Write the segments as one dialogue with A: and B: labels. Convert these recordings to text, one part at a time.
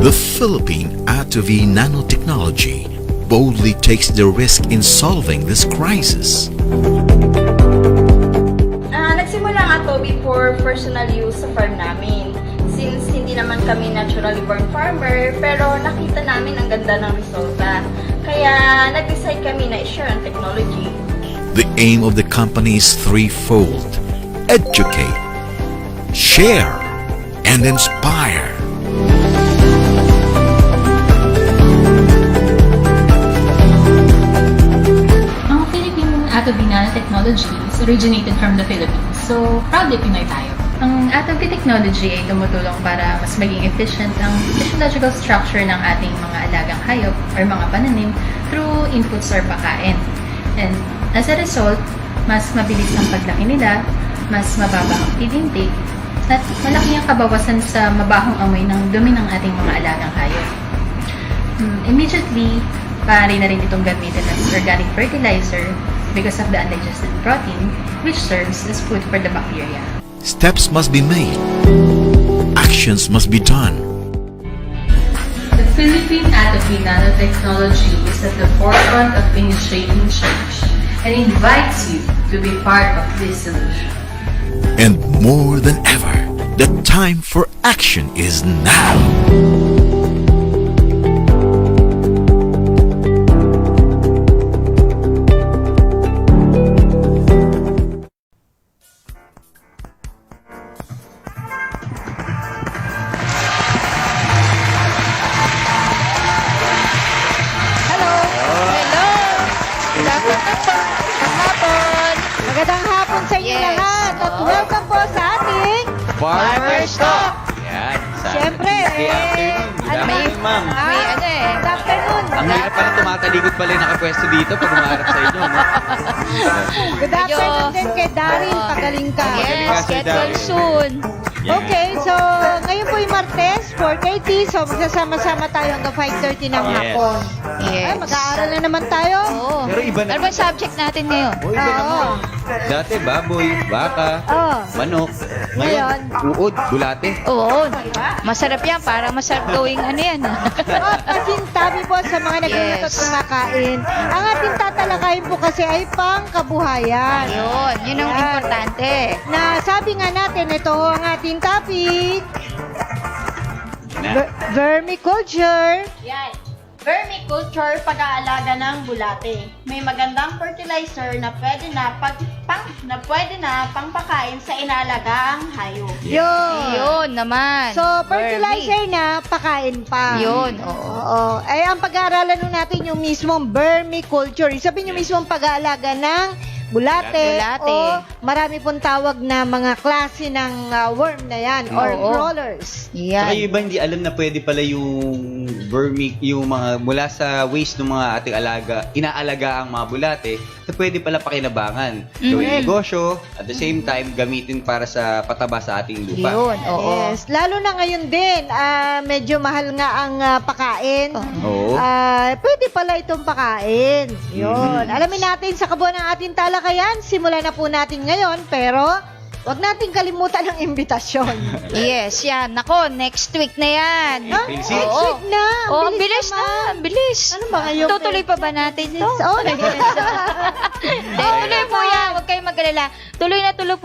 A: The Philippine Atovi Nanotechnology boldly takes the risk in solving this crisis.
B: Nagsimula ang Atobi for personal use sa farm namin. Since hindi naman kami naturally born farmer, pero nakita namin ang ganda ng resulta. Kaya nag-decide kami na i-share ang technology.
A: The aim of the company is threefold: educate, share, and inspire.
C: Ang Philippine Atobi Nanotechnology is originated from the Philippines, so proudly Pinoy tayo. Ang Atobi technology ay tumutulong para mas maging efficient ang physiological structure ng ating mga alagang hayop or mga pananim through inputs or pagkain. And as a result, mas mabilis ang paglaki nila, mas mababa ang feed intake, at malaki ang kabawasan sa mabahong amoy ng dumi ng ating mga alagang hayop. Immediately, maaari na rin itong gamitin as organic fertilizer because of the undigested protein, which serves as food for the bacteria.
A: Steps must be made. Actions must be done.
C: The Philippine Atobi Nanotechnology is at the forefront of initiating change and invites you to be part of this solution.
A: And more than ever, the time for action is now.
D: Hello! Good afternoon po. Magandang hapon sa inyo lahat. At welcome po sa ating
E: Farmer's Talk! Yan.
D: Siyempre,
E: Good afternoon. Good afternoon, ma'am.
D: May Good afternoon.
E: Ang hirap pala tumatalikod pala yung nakapwesto dito pag umaharap sa inyo, no?
D: Good afternoon din kay Darin. Pagaling ka.
E: Magaling ka, Sir
F: Get well
E: Daryl.
F: soon.
E: Yan.
D: Okay, so ngayon po yung Martes, 4:30. So magsasama-sama tayo hanggang 5:30 ng
E: Yes.
D: hapon.
F: Yes.
D: Ay, mag-aaral na naman tayo.
F: Oo.
E: Pero iba na.
F: Ano ba yung subject natin ngayon?
E: Oh, iba
D: Oo.
E: naman. Dati, baboy, baka,
D: Oo.
E: manok.
D: Ngayon,
E: uod, bulate.
F: Oo. Masarap yan. Parang masarap gawing ano yan.
D: At pasintabi po sa mga nagluluto at
F: Yes.
D: kumakain. Ang ating tatalakayin po kasi ay pangkabuhayan.
F: Yun. Yun ang
D: Yan.
F: importante.
D: Na sabi nga natin, ito ang ating topic.
E: Na.
D: Vermiculture.
B: Yan. Vermiculture, pag-aalaga ng bulate. May magandang fertilizer na pwede na pangpakain sa inaalagaang hayop.
D: Yun.
F: Yun naman.
D: So, fertilizer na, pakain pa.
F: Yun. Oo.
D: Oo. Ay, ang pag-aaralan nun natin yung mismong vermiculture. Sabihin yung mismong pag-aalaga ng bulate.
F: Bulate.
D: O marami pong tawag na mga klase ng worm na yan or
F: Oo.
D: crawlers.
E: Saka yung
F: Yan.
E: iba hindi alam na pwede pala yung yung mga mula sa waste ng mga ating inaalaga ang mga bulate, na pwede pala pakinabangan. Gawing negosyo, at the same time, gamitin para sa pataba sa ating lupa.
F: Yun. Oo.
D: Yes. Lalo na ngayon din, medyo mahal nga ang pakain.
E: Oo.
D: Pwede pala itong pakain. Yun. Alamin natin sa kabuuan ng ating talakayan. Simulan na po natin ngayon, pero wag nating kalimutan ang imbitasyon.
F: Yes, yan. Nako, next week na yan.
D: Ha?
E: April
D: Next
E: 6.
F: Oo.
D: week na.
F: Oh, ang bilis na.
D: naman.
F: Ang bilis.
D: Ano ba kayo?
F: Tutuloy pa ba natin to?
D: Oo,
F: Tuloy po yan. Huwag kayong mag-alala. Tuloy na tuloy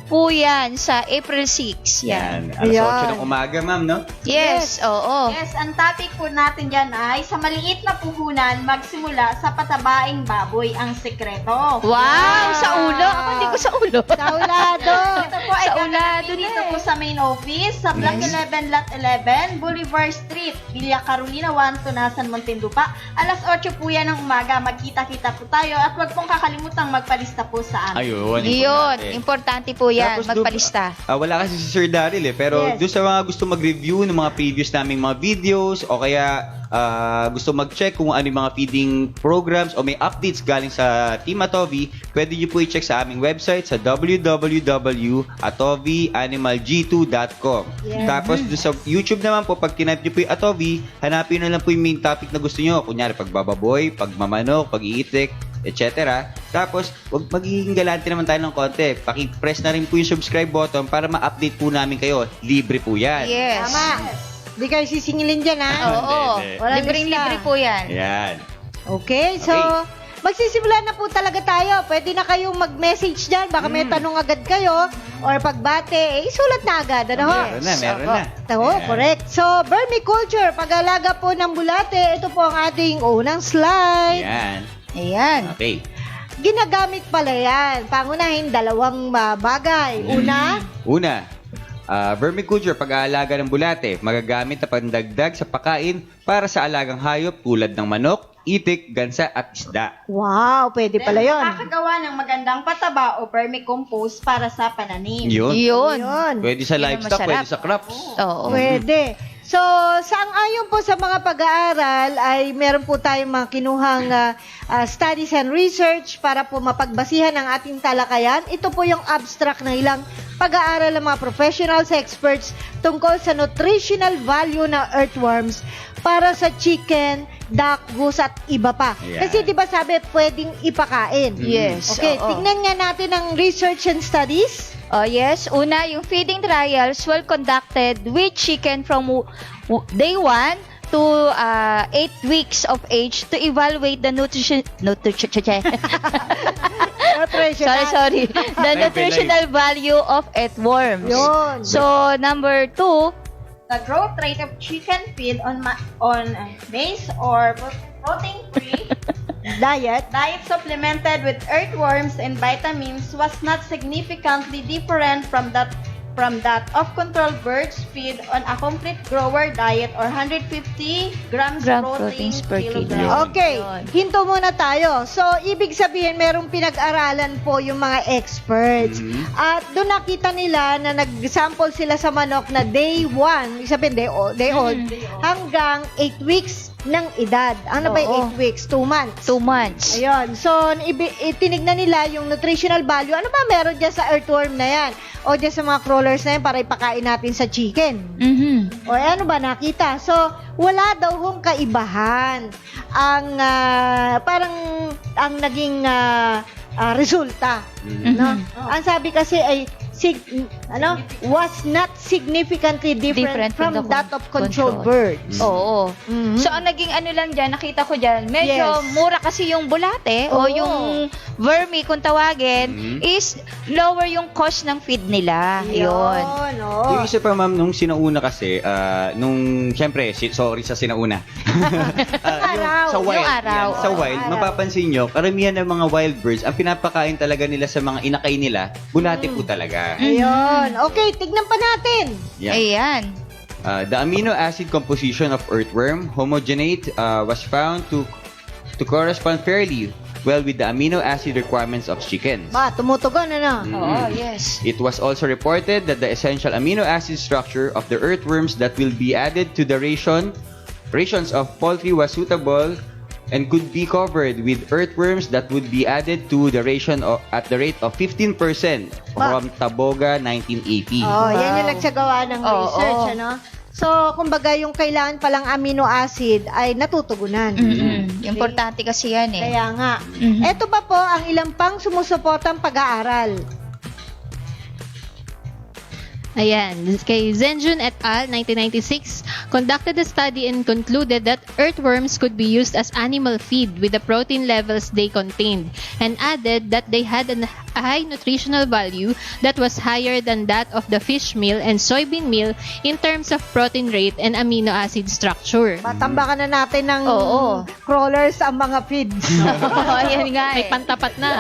F: po yan sa April 6. Yan.
E: Yan. Alas 8
D: Ayan.
E: ng umaga, ma'am, no?
F: Yes, oo.
B: Yes, ang topic po natin dyan ay sa maliit na puhunan magsimula sa patabaing baboy ang sekreto.
F: Wow, sa ulo. Ako hindi ko sa ulo.
D: Saulado.
B: Ito po ay
F: Sa ulado
B: gaganapin
F: na
B: dito
F: eh.
B: po sa main office sa Block 11, Lot 11, Boulevard Street, Villa Carolina 1, Tunasan, Muntinlupa. Alas 8 po yan ng umaga. Magkita-kita po tayo at huwag pong kakalimutang magpalista po sa amin.
E: Ayun.
F: Yun, importante po yan,
E: Tapos doon,
F: magpalista.
E: wala kasi si Sir Daryl pero
D: Yes.
E: doon sa mga gusto mag-review ng mga previous naming mga videos o kaya gusto mag-check kung ano yung mga feeding programs o may updates galing sa Team Atovi, pwede nyo po i-check sa aming website sa www.atovianimalg2.com.
D: Yes.
E: Tapos doon sa YouTube naman po, pag tinype nyo po yung Atovi, hanapin na lang po yung main topic na gusto nyo. Kunyari, pagbababoy, pagmamanok, pag-iitik, etc. Tapos, wag magiging galante naman tayo ng konti. Paki-press na rin po yung subscribe button para ma-update po namin kayo. Libre po yan.
F: Yes.
D: Tama. Di kayo sisingilin dyan, ha?
F: Oo.
E: Hindi.
D: Walang
F: Libreng-libre
D: lista.
F: po yan.
E: Yan.
D: Okay, so magsisimula na po talaga tayo. Pwede na kayong mag-message dyan. Baka may tanong agad kayo. Or pagbate, isulat na agad. Ano ho?
E: Meron na.
D: Oo,
E: Yan.
D: correct. So, vermiculture, pag-alaga po ng bulate, ito po ang ating unang slide.
E: Yan.
F: Ayan.
E: Okay.
D: Ginagamit pala yan. Pangunahin, dalawang bagay.
E: Una, vermiculture, pag-aalaga ng bulate, magagamit na pandagdag sa pagkain para sa alagang hayop tulad ng manok, itik, gansa at isda.
D: Wow, pwede pala yun.
B: Makakagawa ng magandang pataba o vermicompost para sa pananim.
E: Yun.
F: Yun.
D: Yun.
E: Pwede sa
F: Yun ang
E: livestock,
F: masarap.
E: pwede sa crops.
F: Oo.
D: Pwede. So, sang-ayon po sa mga pag-aaral ay meron po tayong mga kinuhang studies and research para po mapagbasihan ang ating talakayan. Ito po yung abstract ng ilang pag-aaral ng mga professionals, experts tungkol sa nutritional value ng earthworms para sa chicken, duck, goose at iba pa.
E: Yeah.
D: Kasi 'di ba sabi pwedeng ipakain?
F: Yes.
D: Okay,
F: oo.
D: tingnan nga natin ang research and studies.
F: Oh, yes. Una, yung feeding trials were conducted with chicken from day 1 to 8 weeks of age to evaluate the sorry. The nutritional value of earthworms.
D: Yun.
F: So, number 2,
B: The growth rate of chicken feed on maize or protein-free
D: Diet.
B: diet supplemented with earthworms and vitamins was not significantly different from that of controlled birds feed on a complete grower diet or 150 grams
F: Gram
B: protein
F: proteins per
B: kilogram.
F: kilo.
D: Okay,
F: Yun.
D: hinto muna tayo. So, ibig sabihin, merong pinag-aralan po yung mga experts. At doon nakita nila na nag-sample sila sa manok na day 1, sabihin day old, hanggang 8 weeks ng edad. Ano ba
F: Oo.
D: yung 8 weeks? 2 months.
F: 2 months.
D: Ayun. So, tinignan nila yung nutritional value. Ano ba meron dyan sa earthworm na yan? O dyan sa mga crawlers na yan para ipakain natin sa chicken?
F: Mhm.
D: O ano ba nakita? So, wala daw hong kaibahan ang parang ang naging resulta. No? Ang sabi kasi ay was not significantly different from
F: the
D: that of controlled
F: control.
D: birds.
F: Oo.
D: Mhm.
F: So, ang naging ano lang dyan, nakita ko dyan, medyo
D: Yes.
F: mura kasi yung bulate o
D: Oo.
F: yung vermi kung tawagin, is lower yung cost ng feed nila. Yun.
D: oo.
E: Yung isa pa, ma'am, nung sinauna kasi, syempre, sorry sa sinauna.
D: Araw.
E: Sa wild,
F: Yung araw.
E: yan, sa
F: Oo,
E: wild,
D: araw.
E: mapapansin nyo, karamihan ng mga wild birds, ang pinapakain talaga nila sa mga inakay nila, bulate po talaga.
D: Ayun. Okay, tignan pa natin.
E: Yan.
F: Ayan.
E: The amino acid composition of earthworm homogenate was found to correspond fairly well with the amino acid requirements of chickens.
D: Ba, tumutugon ano?
F: Oo, yes.
E: It was also reported that the essential amino acid structure of the earthworms that will be added to the rations of poultry was suitable and could be covered with earthworms that would be added to the ration at the rate of 15% from Taboga 1980.
D: Oh, yan yung nagsagawa ng
F: Oo.
D: research, ano? So, kumbaga yung kailangan palang amino acid ay natutugunan.
F: Importante kasi yan eh.
D: Kaya nga.
F: Mhm.
D: Ito ba po ang ilang pang sumusuportang pag-aaral?
C: Ayan, kay Zenjun et al. 1996 conducted a study and concluded that earthworms could be used as animal feed with the protein levels they contained, and added that they had a high nutritional value that was higher than that of the fish meal and soybean meal in terms of protein rate and amino acid structure.
D: Matambakan na natin ng
F: Oo.
D: crawlers ang mga feeds.
F: Oo, yan nga
C: May
F: eh.
C: pantapat na.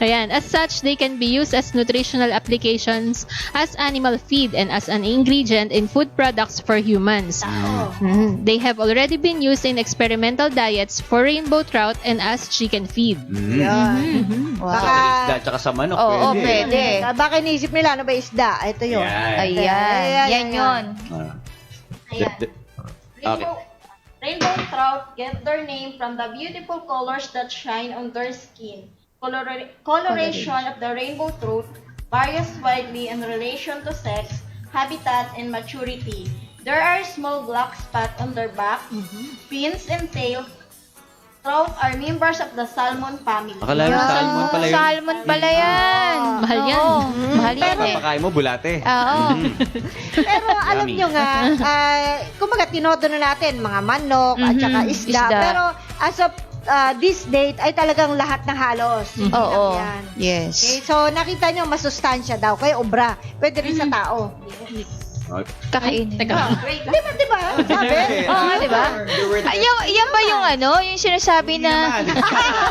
C: Ayan, as such, they can be used as nutritional applications, as animal feed, and as an ingredient in food products for humans. They have already been used in experimental diets for rainbow trout and as chicken feed.
D: Yan.
F: Wow.
E: Sa isda, tsaka sa manok,
F: Oo,
E: pwede.
F: pwede.
D: Baka inisip nila, ano ba isda? Ito yun.
E: Yan.
F: Ayan. Yan yun.
B: Ayan.
E: Okay.
B: Rainbow trout get their name from the beautiful colors that shine on their skin. Coloration of the rainbow trout varies widely in relation to sex, habitat, and maturity. There are small black spots on their back, fins and tail, Trout are members of the salmon family.
E: Akala mo salmon pala yun.
F: Salmon pala yan.
C: Mahal yan.
F: Oo, mahal yan eh.
E: Papakain mo, bulate.
F: Oo.
D: Pero alam
E: Yummy.
D: nyo nga, kumbaga tinodo na natin mga manok at saka isda.
F: Isda.
D: Pero as of this date ay talagang lahat na halos. Hindi
F: Oo.
D: lang yan.
F: Yes.
D: Okay, so nakita nyo masustansya daw, kaya obra. Pwede rin sa tao.
F: Kakainin.
C: Teka.
D: Di ba? Sabi?
F: Oo, di ba? Ay, yan ba yung yung sinasabi na,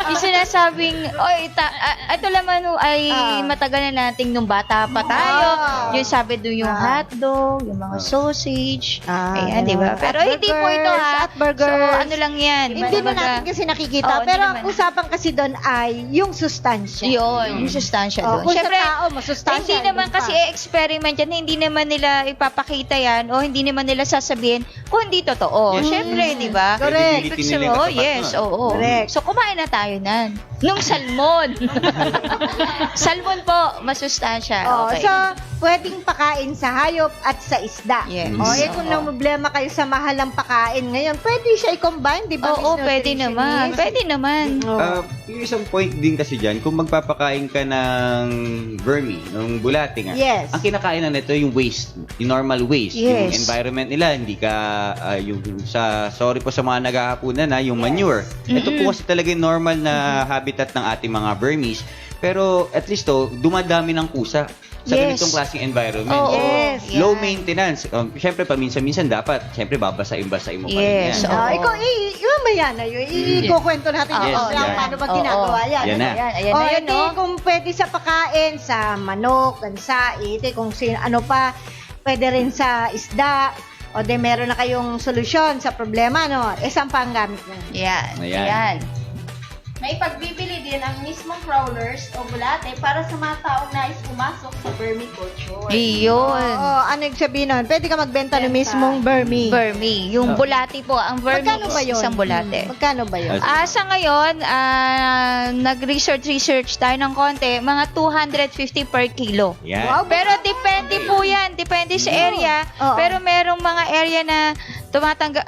F: yung sinasabing, oy, ito naman ay matagal na nating nung bata pa tayo. Yung sabi doon yung hotdog, yung mga sausage. Ayan, di ba? Pero
D: At
F: hindi po ito ha.
D: at burgers.
F: So, ano lang yan.
D: Hindi mo
F: Kumbaga,
D: natin kasi nakikita.
F: Oo,
D: pero
F: hindi
D: ang
F: naman.
D: usapan kasi doon ay yung sustansya.
F: Yun, yung sustansya doon.
D: Kung
F: Siyempre,
D: sa tao, masustansya.
F: hindi naman
D: iba pa.
F: kasi experiment yan, hindi naman nila ipapakita yan o hindi naman nila sasabihin kung hindi totoo.
E: Yes.
F: Siyempre, di ba?
D: Correct.
E: Credibility nila yung katapat
F: Yes,
E: nun.
F: oo.
D: Correct.
F: So, kumain na tayo nan. Nung salmon. Salmon po, masustansya.
D: Oh,
F: Okay.
D: so, pwedeng pakain sa hayop at sa isda.
F: Yes.
D: Kung nang problema kayo sa mahal ng pakain ngayon, pwede siya i-combine, di ba?
F: Oo,
D: Miss
F: pwede naman.
D: Nutritionist?
F: Pwede naman.
D: Oo.
E: Yung isang point din kasi dyan, kung magpapakain ka ng vermi, ng bulate nga,
D: Yes.
E: ang kinakain na nito yung waste, yung normal waste, yung
F: Yes.
E: environment nila, hindi ka, yung sorry po sa mga naghahapunan yung manure. Ito po kasi talaga yung normal na habitat ng ating mga vermis, pero at least dumadami ng kusa sa
F: Yes.
E: ganitong klaseng environment.
F: Oo.
D: Yes.
E: Low maintenance. Siyempre, paminsan-minsan dapat, siyempre, babasain-basain mo pa rin
F: Yes.
E: yan.
F: Oo.
D: Ikaw, mamaya na yun. Ikukwento natin
E: Yes,
D: yung
E: yan.
D: paano ba
F: Oo.
D: ginagawa yan.
E: Yan na.
F: Ayan na yun,
D: edi,
F: no?
D: kung pwede sa pakain, sa manok, gansa, kung ano pa, pwede rin sa isda, o de meron na kayong solusyon sa problema, no? Saan pa ang gamit nyo?
F: Yan.
E: Ayan.
F: Ayan.
B: May pagbibili din ang mismong crawlers o bulate para sa mga taong nais pumasok sa vermiculture.
F: Iyon.
D: Ano yung sabihin nun? Pwede ka magbenta ng
B: Benta.
D: mismong Burmese.
F: Vermi. Yung bulati po. Ang vermi
D: Magkano ba yun?
F: isang bulate.
D: Magkano ba yun?
F: Sa ngayon, nag-research tayo ng konti, mga 250 per kilo.
E: Yan.
D: Wow,
F: Pero depende po yan, depende sa area.
D: Oo.
F: Pero merong mga area na tumatanggap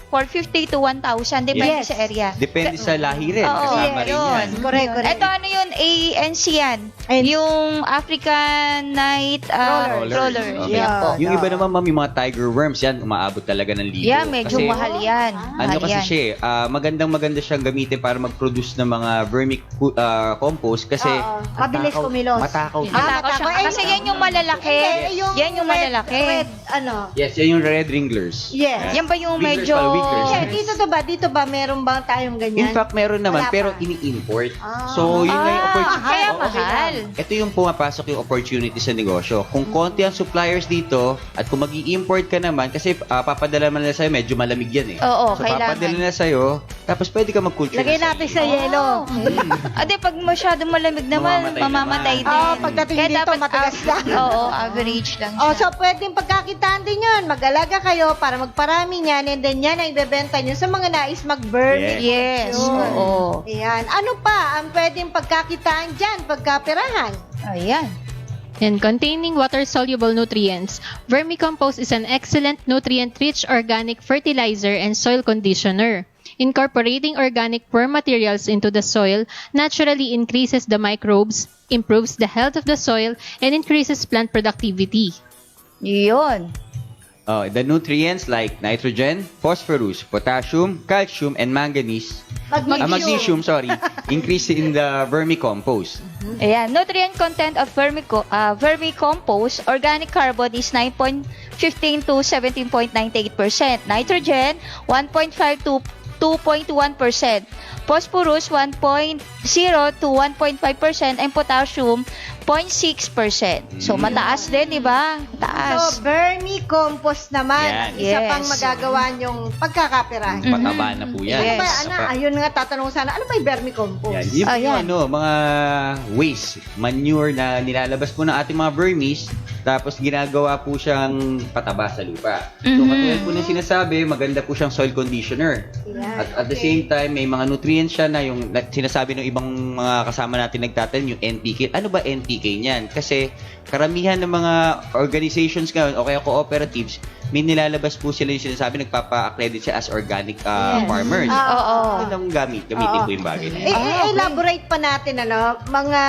F: 450 to 1,000, depende
D: Yes.
F: sa area.
E: Depende sa lahi rin.
F: Oo,
E: Kasama rin
F: yun.
E: yan.
D: Correct, correct.
F: Ito ano yun, ANC yan.
D: And-
F: Yung African Night
D: Rollers.
F: Rollers.
E: Okay.
F: Yan po.
E: Yung iba naman, ma'am, yung mga tiger worms, yan, umaabot talaga ng libo.
F: Yeah, medyo
E: Kasi,
F: mahal yan.
E: ano
F: Mahal
E: kasi
F: yan.
E: siya maganda siyang gamitin para mag-produce ng mga compost kasi
D: Oo. Mabilis kumilos.
E: Matakaw.
F: Matakaw siya.
D: Matakaw.
F: Kasi yan yung malalaki. Yan yung
D: red-
F: malalaki.
D: Red,
E: Yes, yan yung red wringlers.
D: Yes.
F: Yan ba yung
E: Wigglers
F: medyo...
E: pala, wigglers.
D: Yeah, dito ba meron ba tayong ganyan?
E: In fact, meron naman,
D: Wala
E: pero
D: pa.
E: ini-import.
D: Ah.
E: So, yun nga yung opportunity.
F: kaya
E: Oo, okay
F: mahal.
E: lang. Ito yung pumapasok yung opportunity sa negosyo. Kung konti ang suppliers dito, at kung mag-i-import ka naman, kasi papadala man nila sa'yo, medyo malamig yan eh.
F: Oo,
E: so,
F: kailangan.
E: papadala nila sa'yo, tapos pwede ka mag-culture.
D: Lagay
E: na
D: natin sa yelo.
F: Ade, pag masyadong malamig naman,
E: Mamamatay
F: mamamatay
E: naman.
F: din.
D: Oo, pagdating
F: Kaya
D: dito,
F: dapat
D: matigas lang.
F: Oo, average lang siya.
D: Oh, so pwedeng pagkakitaan din yun. Mag-alaga kayo para magparami niyan and then yan ang ibebenta nyo sa mga nais mag-burn.
F: Yes,
D: Yun.
F: oo.
D: Ayan. Ano pa ang pwedeng pagkakitaan dyan, pagkapirahan?
F: Ayan.
C: And containing water-soluble nutrients, vermicompost is an excellent nutrient-rich organic fertilizer and soil conditioner. Incorporating organic worm materials into the soil naturally increases the microbes, improves the health of the soil, and increases plant productivity.
F: Yun.
E: The nutrients like nitrogen, phosphorus, potassium, calcium, and manganese, magnesium, increase in the vermicompost.
F: Ayan. Nutrient content of vermicompost, organic carbon is 9.15 to 17.98%. Nitrogen, 1.5 to 2.1%. Phosphorus, 1.0 to 1.5%. And potassium, 0.6%. So, mataas din, di ba? Mataas.
D: So, vermicompost naman.
E: Yan.
D: Ang isa
F: Yes.
D: pang magagawa nyong pagkakapirahan.
E: Pataba na po yan.
D: Ano ba,
F: Yes.
D: ayun nga, tatanong sana, ano ba yung vermicompost?
E: Yan. Yun po yung
F: Ayan.
E: mga waste, manure na nilalabas po ng ating mga vermis, tapos ginagawa po siyang pataba sa lupa. So, katulad po ng sinasabi, maganda po siyang soil conditioner.
D: Yan,
E: At the same time, may mga nutrients siya na yung sinasabi ng ibang mga kasama natin nagtatanim, yung NPK. Ano ba NPK niyan? Kasi karamihan ng mga organizations ngayon o kaya cooperatives, may nilalabas po sila yung sinasabi, nagpapa-accredit siya as organic farmers.
F: Oo.
E: Magandang gamitin po yung bagay na yun.
D: Elaborate pa natin, mga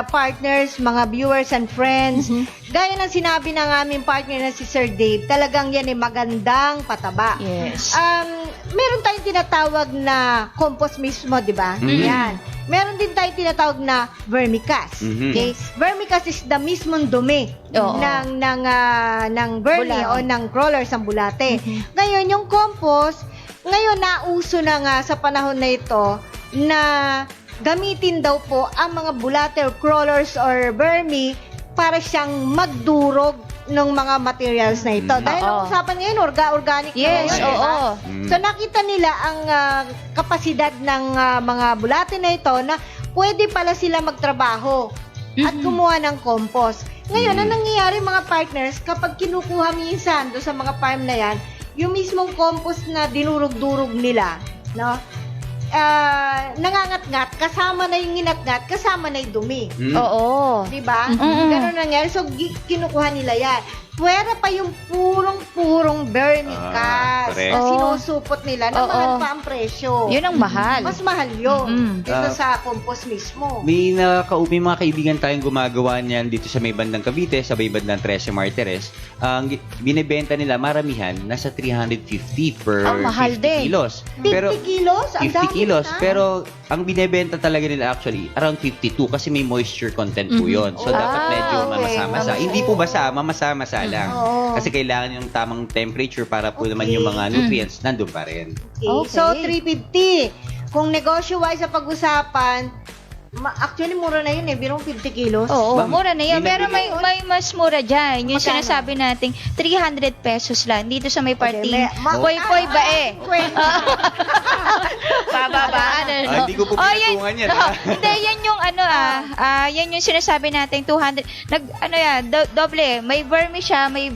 D: partners, mga viewers and friends. Gaya ng sinabi ng aming partner na si Sir Dave, talagang yan ay magandang pataba.
F: Yes.
D: Meron tayong tinatawag na compost mismo, di ba? Yan. Meron din tayong tinatawag na vermicast. Okay? Vermicast is the mismong dumi
F: Oo.
D: ng vermi
F: Bulate.
D: o ng crawlers ng bulate. Ngayon, yung compost, ngayon nauso na nga sa panahon na ito na gamitin daw po ang mga bulate or crawlers or vermi para siyang magdurog ng mga materials na ito. Dahil ang
F: Oo.
D: usapan ngayon, organic na
F: Yes,
D: ngayon, di ba?
F: oo.
D: So nakita nila ang kapasidad ng mga bulate na ito na pwede pala sila magtrabaho at kumuha ng compost. Ngayon, ang nangyayari mga partners, kapag kinukuha minsan doon sa mga farm na yan, yung mismong compost na dinurog-durog nila, no? Nangangat-ngat, kasama na yung nginat-ngat, kasama na yung dumi.
F: Oo.
D: Diba? Ganun nangyari. So, kinukuha nila yan. Pwera pa yung purong vermicast.
E: correct.
D: Na
F: Oo.
D: sinusupot nila na
F: Oo.
D: mahal pa ang presyo.
F: Yun ang mahal.
D: Mas mahal yun. Dito
E: Ah.
D: sa compost mismo.
E: May mga kaibigan tayong gumagawa niyan dito sa may bandang Cavite, sa may bandang Trece Martires. Ang binebenta nila, maramihan, nasa 350 per
F: Ang mahal
E: 50
F: din.
E: kilos.
D: 50 kilos? Ang
E: 50
D: dami
E: kilos.
D: na.
E: Pero ang binebenta talaga nila actually, around 52 kasi may moisture content po yun. So, dapat medyo
F: okay.
E: mamasa-masa. Hindi po basa, mamasa-masa lang.
D: Oo.
E: Kasi kailangan yung tamang temperature para po naman yung mga nutrients nandun pa rin.
D: Okay.
F: Okay.
D: So, 350. Kung negosyo-wise sa pag-usapan, actually, mura na yun eh. Birong 50 kilos.
F: Oo,
E: Ma'am,
F: mura na yun.
E: may
F: Pero
E: nabili-
F: may mas mura dyan. Yung
D: Magkano?
F: sinasabi nating 300 pesos lang. Dito sa may parting
D: Okay,
F: Poy-Poy ba eh? Bababaan.
E: Hindi ko po pinatungan yan, ha?
F: Hindi, yan yung yan yung sinasabi nating 200. Doble. May vermi siya, may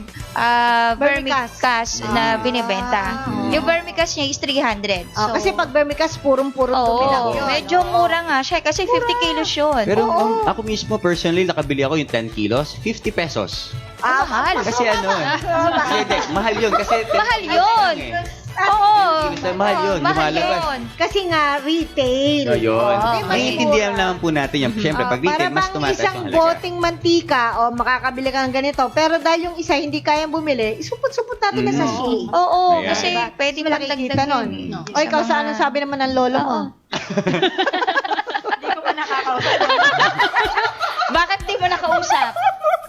F: vermicast na binibenta. Yung vermicast niya is 300. So,
D: Kasi pag vermicast, purong-purong dumi lang
F: Oo,
D: yun.
F: medyo mura nga siya kasi 50 kilos yun.
E: Pero ako mismo personally, nakabili ako yung 10 kilos, 50 pesos.
F: mahal.
E: Kasi hindi, mahal yun. Kasi 10
F: Mahal
E: kilos
F: yun.
E: lang eh.
F: Oo.
E: Mahal yun,
F: Mahal
E: lumalabas.
F: yun.
D: Kasi nga, retail.
E: Ayun.
D: Hindi, mas
E: Naiintindihan
D: mura.
E: naman po natin yan. Siyempre, pag
D: Para
E: retail, mas
D: bang
E: tumataas
D: isang
E: yung halaga.
D: boteng mantika, makakabili ka ng ganito, pero dahil yung isa hindi kayang bumili, isupot-supot natin na sa sachet.
F: Oo,
E: Ayan.
F: kasi
D: Diba?
F: pwede
D: Mas
F: pang
D: makikita
F: dagdagan.
D: nun. O ikaw, sa anong sabi naman ng lolo mo?
F: Bakit di mo nakausap?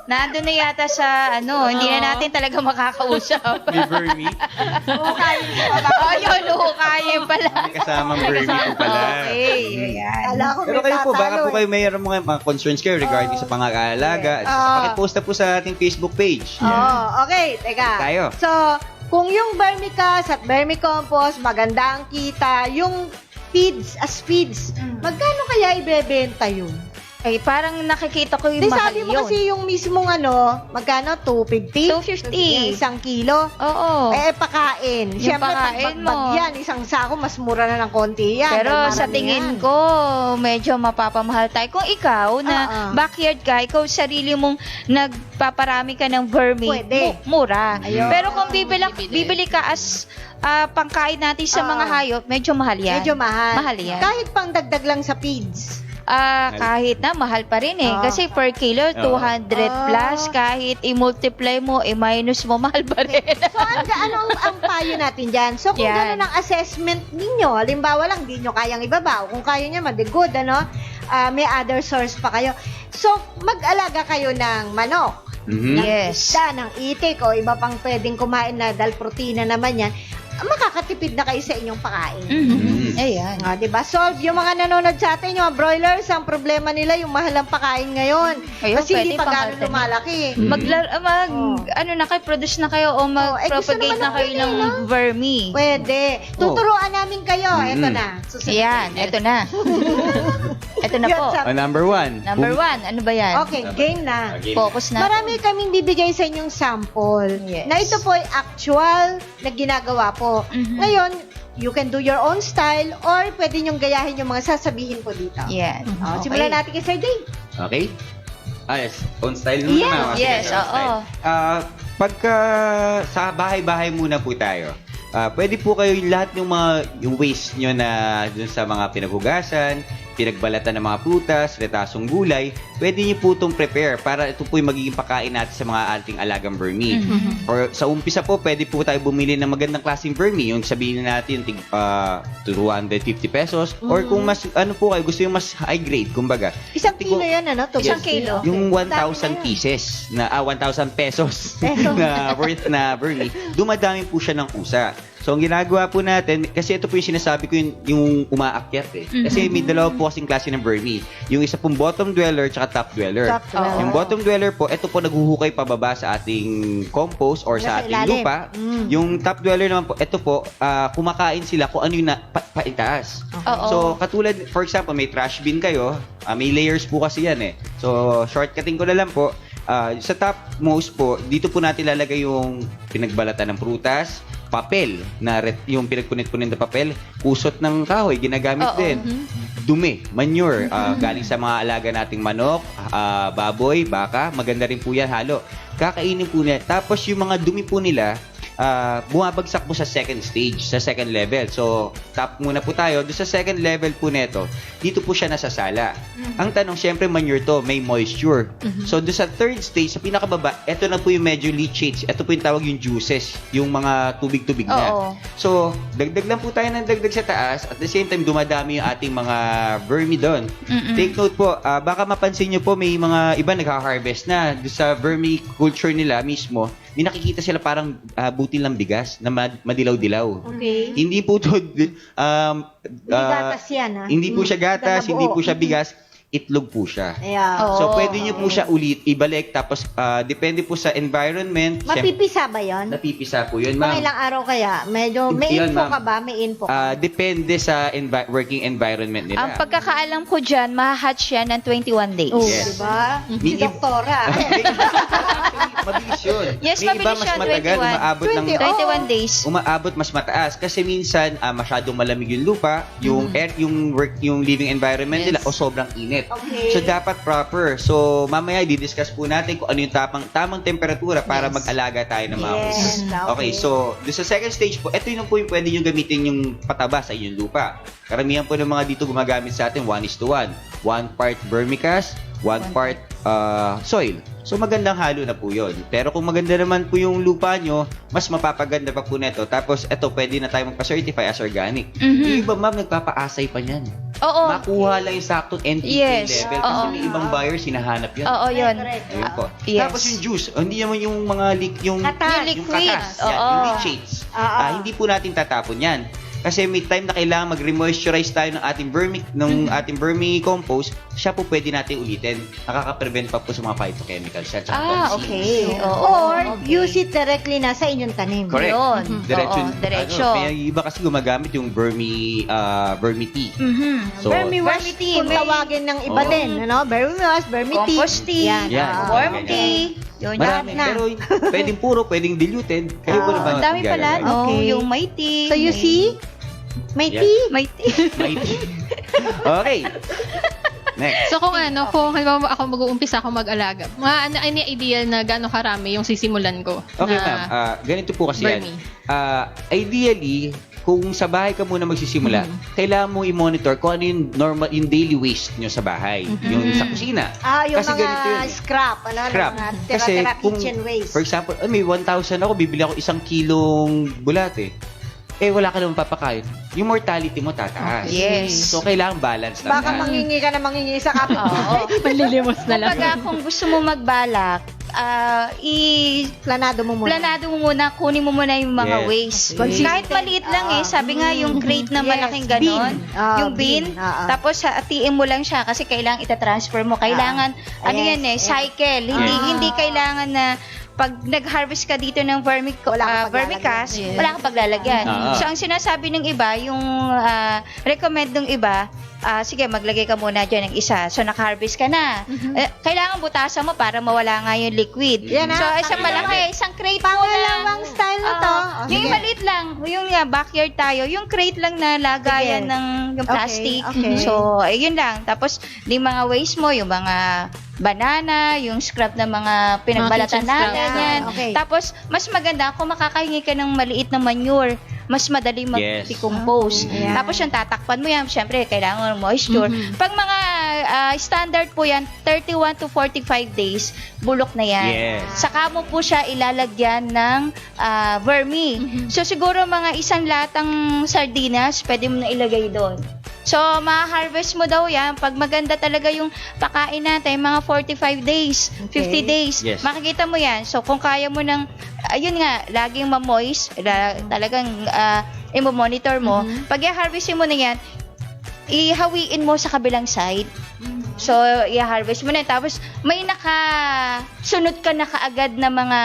F: Nandun na yata sa hindi na natin talaga makakausap.
E: May vermi.
F: Ayun, hukayin pala.
E: May kasamang vermi po pala.
F: Okay, ayan.
D: Kala ko
E: Pero
D: may
E: kayo po, baka
D: tatalo
E: po kayo mayroon mga concerns kayo regarding sa pangangalaga. Pakipost na po sa ating Facebook page.
D: Okay, teka.
E: Tayo.
D: So, kung yung vermicast at vermicompost, maganda ang kita, yung feeds as feeds, magkano kaya ibebenta yun?
F: Ay, parang nakikita ko yung
D: Di
F: mahal
D: sabi mo
F: yun.
D: kasi yung mismong magkano? 250?
F: 250.
D: Yung isang kilo?
F: Oo.
D: Pakain.
F: Yung
D: Siyempre,
F: pakain
D: pag
F: mo.
D: yan, isang sako, mas mura na ng konti yan.
F: Pero
D: Dahil
F: sa
D: marami
F: tingin
D: yan.
F: ko, medyo mapapamahal tayo. Kung ikaw na backyard ka, ikaw sarili mong nagpaparami ka ng vermi,
D: Pwede.
F: mura.
D: Ayun.
F: Pero kung bibili ka as pangkain natin sa mga hayop, medyo mahal yan.
D: Medyo mahal.
F: Mahal yan.
D: Kahit pang dagdag lang sa feeds.
F: Kahit na, mahal pa rin eh. Kasi per kilo, 200 plus. Kahit i-multiply mo, i-minus mo, mahal pa rin.
D: So, ano ang payo natin dyan? So, kung
F: Yan.
D: gano'n ang assessment ninyo, halimbawa lang, di nyo kayang ibaba, o kung kaya nyo, good, may other source pa kayo. So, mag-alaga kayo ng manok.
E: Mhm.
D: ng
F: Yes.
D: isda, ng itik, o iba pang pwedeng kumain na dahil protina naman yan, makakatipid na kayo sa inyong pakain.
F: Ayan.
D: Diba? Solve yung mga nanonood sa atin, yung mga broilers, ang problema nila, yung mahal ang pakain ngayon.
F: Ayun,
D: Kasi hindi
F: pwede
D: pa
F: pang
D: gano'n
F: alternate.
D: lumalaki.
F: Produce na kayo o
D: gusto
F: mag-propagate
D: naman
F: na kayo
D: natin,
F: ng vermi.
D: Pwede. Tuturuan namin kayo. Ito na. Susunod.
F: Ayan, eto na. Eto na
D: Yan
F: po.
D: sa-
E: Number 1.
F: Number 1, ano ba yan?
D: Okay, game na.
F: Focus na.
D: Marami kaming bibigay sa inyong sample
F: Yes.
D: na ito po ay actual na ginagawa po. Ngayon, you can do your own style or pwede nyong gayahin yung mga sasabihin ko dito.
F: Yan.
D: Simulan natin kay Sir Dave.
E: Okay? Yes. Own style naman.
D: Yes.
E: Ma'am.
F: Yes,
E: Own style.
F: oo.
E: Pagka sa bahay-bahay muna po tayo, pwede po kayo lahat yung waste nyo na dun sa mga pinaghugasan, pinagbalatan ng mga prutas, retasong gulay, pwede nyo po itong prepare para ito po yung magiging pakain natin sa mga ating alagang Burmese. Or sa umpisa po, pwede po tayo bumili ng magandang klaseng Burmese, yung sabihin natin 250 pesos, or kung mas, ano po kayo, gusto yung mas high grade, kumbaga.
D: Isang kilo yan, ano?
F: Isang kilo.
E: Yung
D: Dami na
E: 1,000
D: yan.
E: pieces, 1,000 pesos
D: Peso.
E: na worth na Burmese, dumadami po siya ng kusa. So, ang ginagawa po natin, kasi ito po yung sinasabi ko yung umaakyat eh. Kasi may dalawa po kasing klase ng Burmese. Yung isa pong bottom dweller tsaka top dweller.
D: Top dweller.
E: Yung bottom dweller po, ito po naghuhukay pababa sa ating compost or sa
D: Nasa
E: ating
D: ilalim.
E: lupa.
D: Mm.
E: Yung top dweller naman po, ito po, kumakain sila kung ano yung paitaas.
F: Oo.
E: So, katulad, for example, may trash bin kayo, may layers po kasi yan eh. So, shortcutting ko na lang po, sa top most po, dito po natin lalagay yung pinagbalatan ng prutas, papel, yung pinagpunit-punit na papel, kusot ng kahoy, ginagamit
F: Oo.
E: din. Dumi, manure, galing sa mga alaga nating manok, baboy, baka, maganda rin po yan halo. Kakainin po nila. Tapos yung mga dumi po nila, bumabagsak po sa second stage, sa second level. So, top muna po tayo. Doon sa second level po neto, dito po siya nasasala. Ang tanong, syempre manure to, may moisture. So, doon sa third stage, sa pinakababa, ito na po yung medyo leachates. Ito po yung tawag yung juices, yung mga tubig-tubig na.
F: Oo.
E: So, dagdag lang po tayo ng dagdag sa taas. At the same time, dumadami yung ating mga vermi doon. Take note po, baka mapansin nyo po, may mga iba nagha-harvest na. Doon sa vermi culture nila mismo, may nakikita sila parang butil ng bigas na madilaw-dilaw.
D: Okay.
E: Hindi po to
D: Hindi gatas yan, ha?
E: hindi po siya gatas,
D: Nabuo.
E: hindi po siya bigas, itlog po siya.
D: Ayan.
F: Oo.
E: So pwede niyo po siya ibalik tapos depende po sa environment.
D: Mapipisa ba yun?
E: Napipisa po 'yun,
D: Mga
E: ma'am.
D: ilang araw kaya? Medyo, may
E: Yun,
D: info
E: ma'am.
D: ka ba? May info ka?
E: Depende sa working environment nila.
F: Ang pagkakaalam ko dyan, mahatch yan ng 21 days.
D: Oh,
E: Yes.
D: diba? Si
E: May-
D: Doktora.
E: Mabilis yun.
F: Yes,
E: May iba
F: mabilis
E: mas
F: yun,
E: matagal,
F: 21.
E: umaabot ng
F: 21 days.
E: umaabot mas mataas kasi minsan masyadong malamig yung lupa, yung air, yung living environment nila o sobrang init.
D: Okay.
E: So dapat proper. So mamaya di-discuss po natin kung ano yung tamang temperatura para
F: Yes.
E: mag-alaga tayo ng mga
D: Yes,
E: pusa.
D: okay.
E: Okay, so doon sa second stage po, ito yung po yung pwede nyo gamitin yung pataba sa inyong lupa. Karamihan po ng mga dito gumagamit sa atin 1:1. 1 part vermicast, 1 part soil. So magandang halo na po yun. Pero kung maganda naman po yung lupa nyo, mas mapapaganda pa po neto. Tapos eto, pwede na tayo magpa-certify as organic. Yung iba, ma'am, nagpapaasay pa niyan.
F: Oo.
E: Makuha lang yung saktong NPK
F: Yes.
E: level kasi
F: Oo.
E: may ibang buyers hinahanap yan.
F: Oo, yun.
D: Correct.
E: Ayun po.
F: Yes.
E: Tapos yung juice, hindi naman yung mga yung
D: Katas.
F: Yung liquid.
E: katas, yan,
F: Oo.
E: yung leachates. Hindi po natin tatapon yan. Kasi may time na kailangan mag-remoisturize tayo ng ating vermicompost, siya po pwede natin ulitin. Nakaka-prevent pa po sa mga phytochemicals. At saka toxins.
F: Okay. Oo.
D: Or,
F: Okay.
D: use it directly na sa inyong tanim.
E: Correct.
F: Yun.
E: Diretso.
F: Oo, diretso.
E: May iba kasi gumagamit yung vermi tea.
F: Mhm.
E: So,
D: Vermiwash,
F: Vermi tea,
D: kung
F: may-
D: tawagin ng iba
E: Oo.
D: din. Ano? Vermiwash, vermi tea.
F: Compost tea.
E: Yan.
F: Worm
E: Ganyan.
F: tea. Yun.
E: marami.
D: na.
E: Pero pwedeng puro, pwedeng diluted. Kayo po na ba?
F: Ang dami pala, no?
D: Okay.
F: Yung may tea.
D: So, you
F: may-
D: see? May
E: Yeah.
D: tea?
F: May tea.
E: Mighty. Okay. Next.
C: So kung halimbawa ako mag-uumpisa ako mag-alaga, ano ay ideal na gaano karami yung sisimulan ko?
E: Okay,
C: na
E: ma'am. Ganito po kasi yan.
C: Burmese.
E: Ideally, kung sa bahay ka muna magsisimula, kailangan mo i-monitor kung ano yung normal, yung daily waste nyo sa bahay. Yung sa kusina.
D: Yung
E: Kasi ganito
D: mga
E: yun.
D: scrap. Ano?
E: Scrap.
D: Mga
E: Kasi
D: tira-tira
E: kung,
D: kitchen waste.
E: for example, may 1,000 ako, bibili ako 1 kilong bulate. Wala ka naman papakain. Yung mortality mo tataas.
F: Yes.
E: So, kailangan balance lang.
D: Baka mangingi ka na mangingi sa kapit.
F: Oo.
C: Manlilimos na lang.
F: Kapag kung gusto mo magbalak,
D: Planado mo muna.
F: planado mo muna, kunin mo muna yung mga
E: Yes.
F: waste.
D: Consistent.
F: Kahit maliit lang sabi nga yung crate na
D: Yes,
F: malaking ganon,
D: bin.
F: yung bin, tapos hatiin mo lang siya kasi kailangan itatransfer mo. Kailangan, ano
D: Yes,
F: yan
D: yes.
F: cycle. Hindi kailangan na pag nag-harvest ka dito ng
D: Wala kang
F: vermicast,
C: paglalagyan.
F: wala kang paglalagyan.
E: Ah.
F: So, ang sinasabi ng iba, yung recommend ng iba, sige, maglagay ka muna dyan ng isa. So, naka-harvest ka na. Kailangan butasan mo para mawala nga yung liquid.
D: Yan
F: So,
D: na.
F: isang malaki, isang crate mo
D: Pangalawang
F: lang.
D: style na to.
F: Oo.
D: O,
F: Yung
D: sige.
F: maliit lang, yung backyard tayo, yung crate lang na lagayan
D: Sige.
F: ng yung
D: Okay,
F: plastic.
D: okay.
F: So, ayun lang. Tapos, yung mga waste mo, yung mga banana, yung scrap na mga pinagbalatan
C: kitchen scrap.
F: natin, yan.
D: Okay.
F: Tapos, mas maganda kung makakahingi ka ng maliit na manure, mas madali mag-decompose.
D: Ayan.
F: Tapos yung tatakpan mo yan, syempre, kailangan ng moisture. Pag mga standard po yan, 31 to 45 days, bulok na yan.
E: Yes.
F: Saka mo po siya ilalagyan ng vermi. So, siguro mga isang latang sardinas, pwede mo na ilagay doon. So, ma-harvest mo daw yan. Pag maganda talaga yung pakain natin, mga 45 days, 50 days,
E: Yes.
F: makikita mo yan. So, kung kaya mo ng, ayun nga, laging ma-moist, talagang i-monitor mo. Pag i-harvestin mo na yan, ihawiin mo sa kabilang side. So, i-harvest mo na. Tapos, may nakasunod ka na kaagad na mga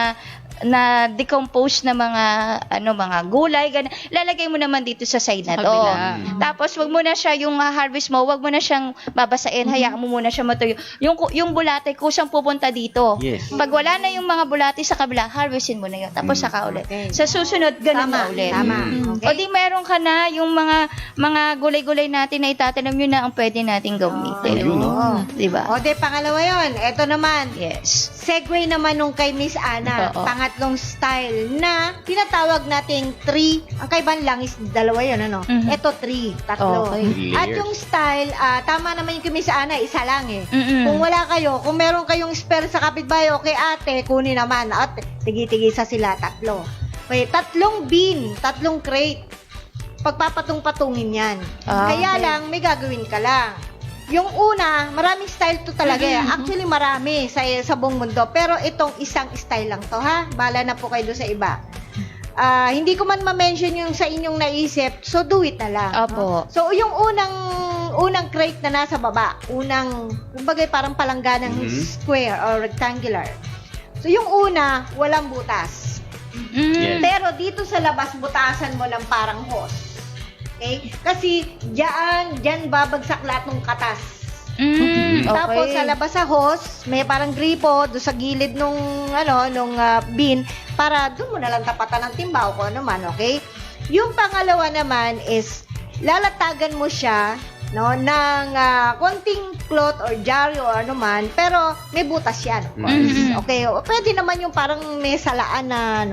F: na decompose na mga gulay, ganun. Lalagay mo naman dito sa side na to.
C: Kabila.
F: Tapos wag mo na siya yung harvest mo, wag mo na siyang babasain, hayaan mo muna siya matuyo. Yung bulate kusang pupunta dito.
E: Yes.
F: Pag wala na yung mga bulate sa kabila, harvestin mo na yun. Tapos saka ulit.
D: Okay.
F: Sa susunod, ganun na ulit.
D: Tama.
F: O di meron ka na yung mga gulay-gulay natin na itatanim, yun na ang pwede nating gawin.
E: Ayun, no?
F: Diba?
D: O, de, pangalawa yun. Ito naman.
F: Yes.
D: Segue naman nung kay Miss Ana,
F: Oo.
D: pangatlong style na tinatawag nating 3. Ang kaibahan lang is dalawa yun, ano?
F: Mhm.
D: Ito 3, tatlo.
F: Okay.
D: At
E: Layers.
D: yung style, tama naman yung kay Miss Ana, isa lang eh.
F: Mm-mm.
D: Kung wala kayo, kung meron kayong spare sa kapitbahay o kay ate, kunin naman. At tigi-tigisa sila, tatlo. Okay, 3 bin, 3 crate. Pagpapatong-patungin yan. Kaya
F: Okay.
D: lang, may gagawin ka lang. Yung una, maraming style to talaga. Actually, marami sa buong mundo. Pero itong isang style lang to, ha? Bala na po kayo doon sa iba. Hindi ko man ma-mention yung sa inyong naisip, so do it na lang.
F: Opo.
D: So, yung unang crate na nasa baba, kumbaga parang palangganang square or rectangular. So, yung una, walang butas.
E: Yes.
D: Pero dito sa labas, butasan mo ng parang hose. Okay? Kasi diyan babagsak lahat ng katas.
F: Okay.
D: Tapos sa labas sa hose, may parang gripo do sa gilid nung bin para doon mo na lang tapatan ng timba o kung ano man, okay? Yung pangalawa naman is lalatagan mo siya ng konting cloth or diaryo o ano man, pero may butas yan, of course. Okay, o, pwede naman yung parang may salaan na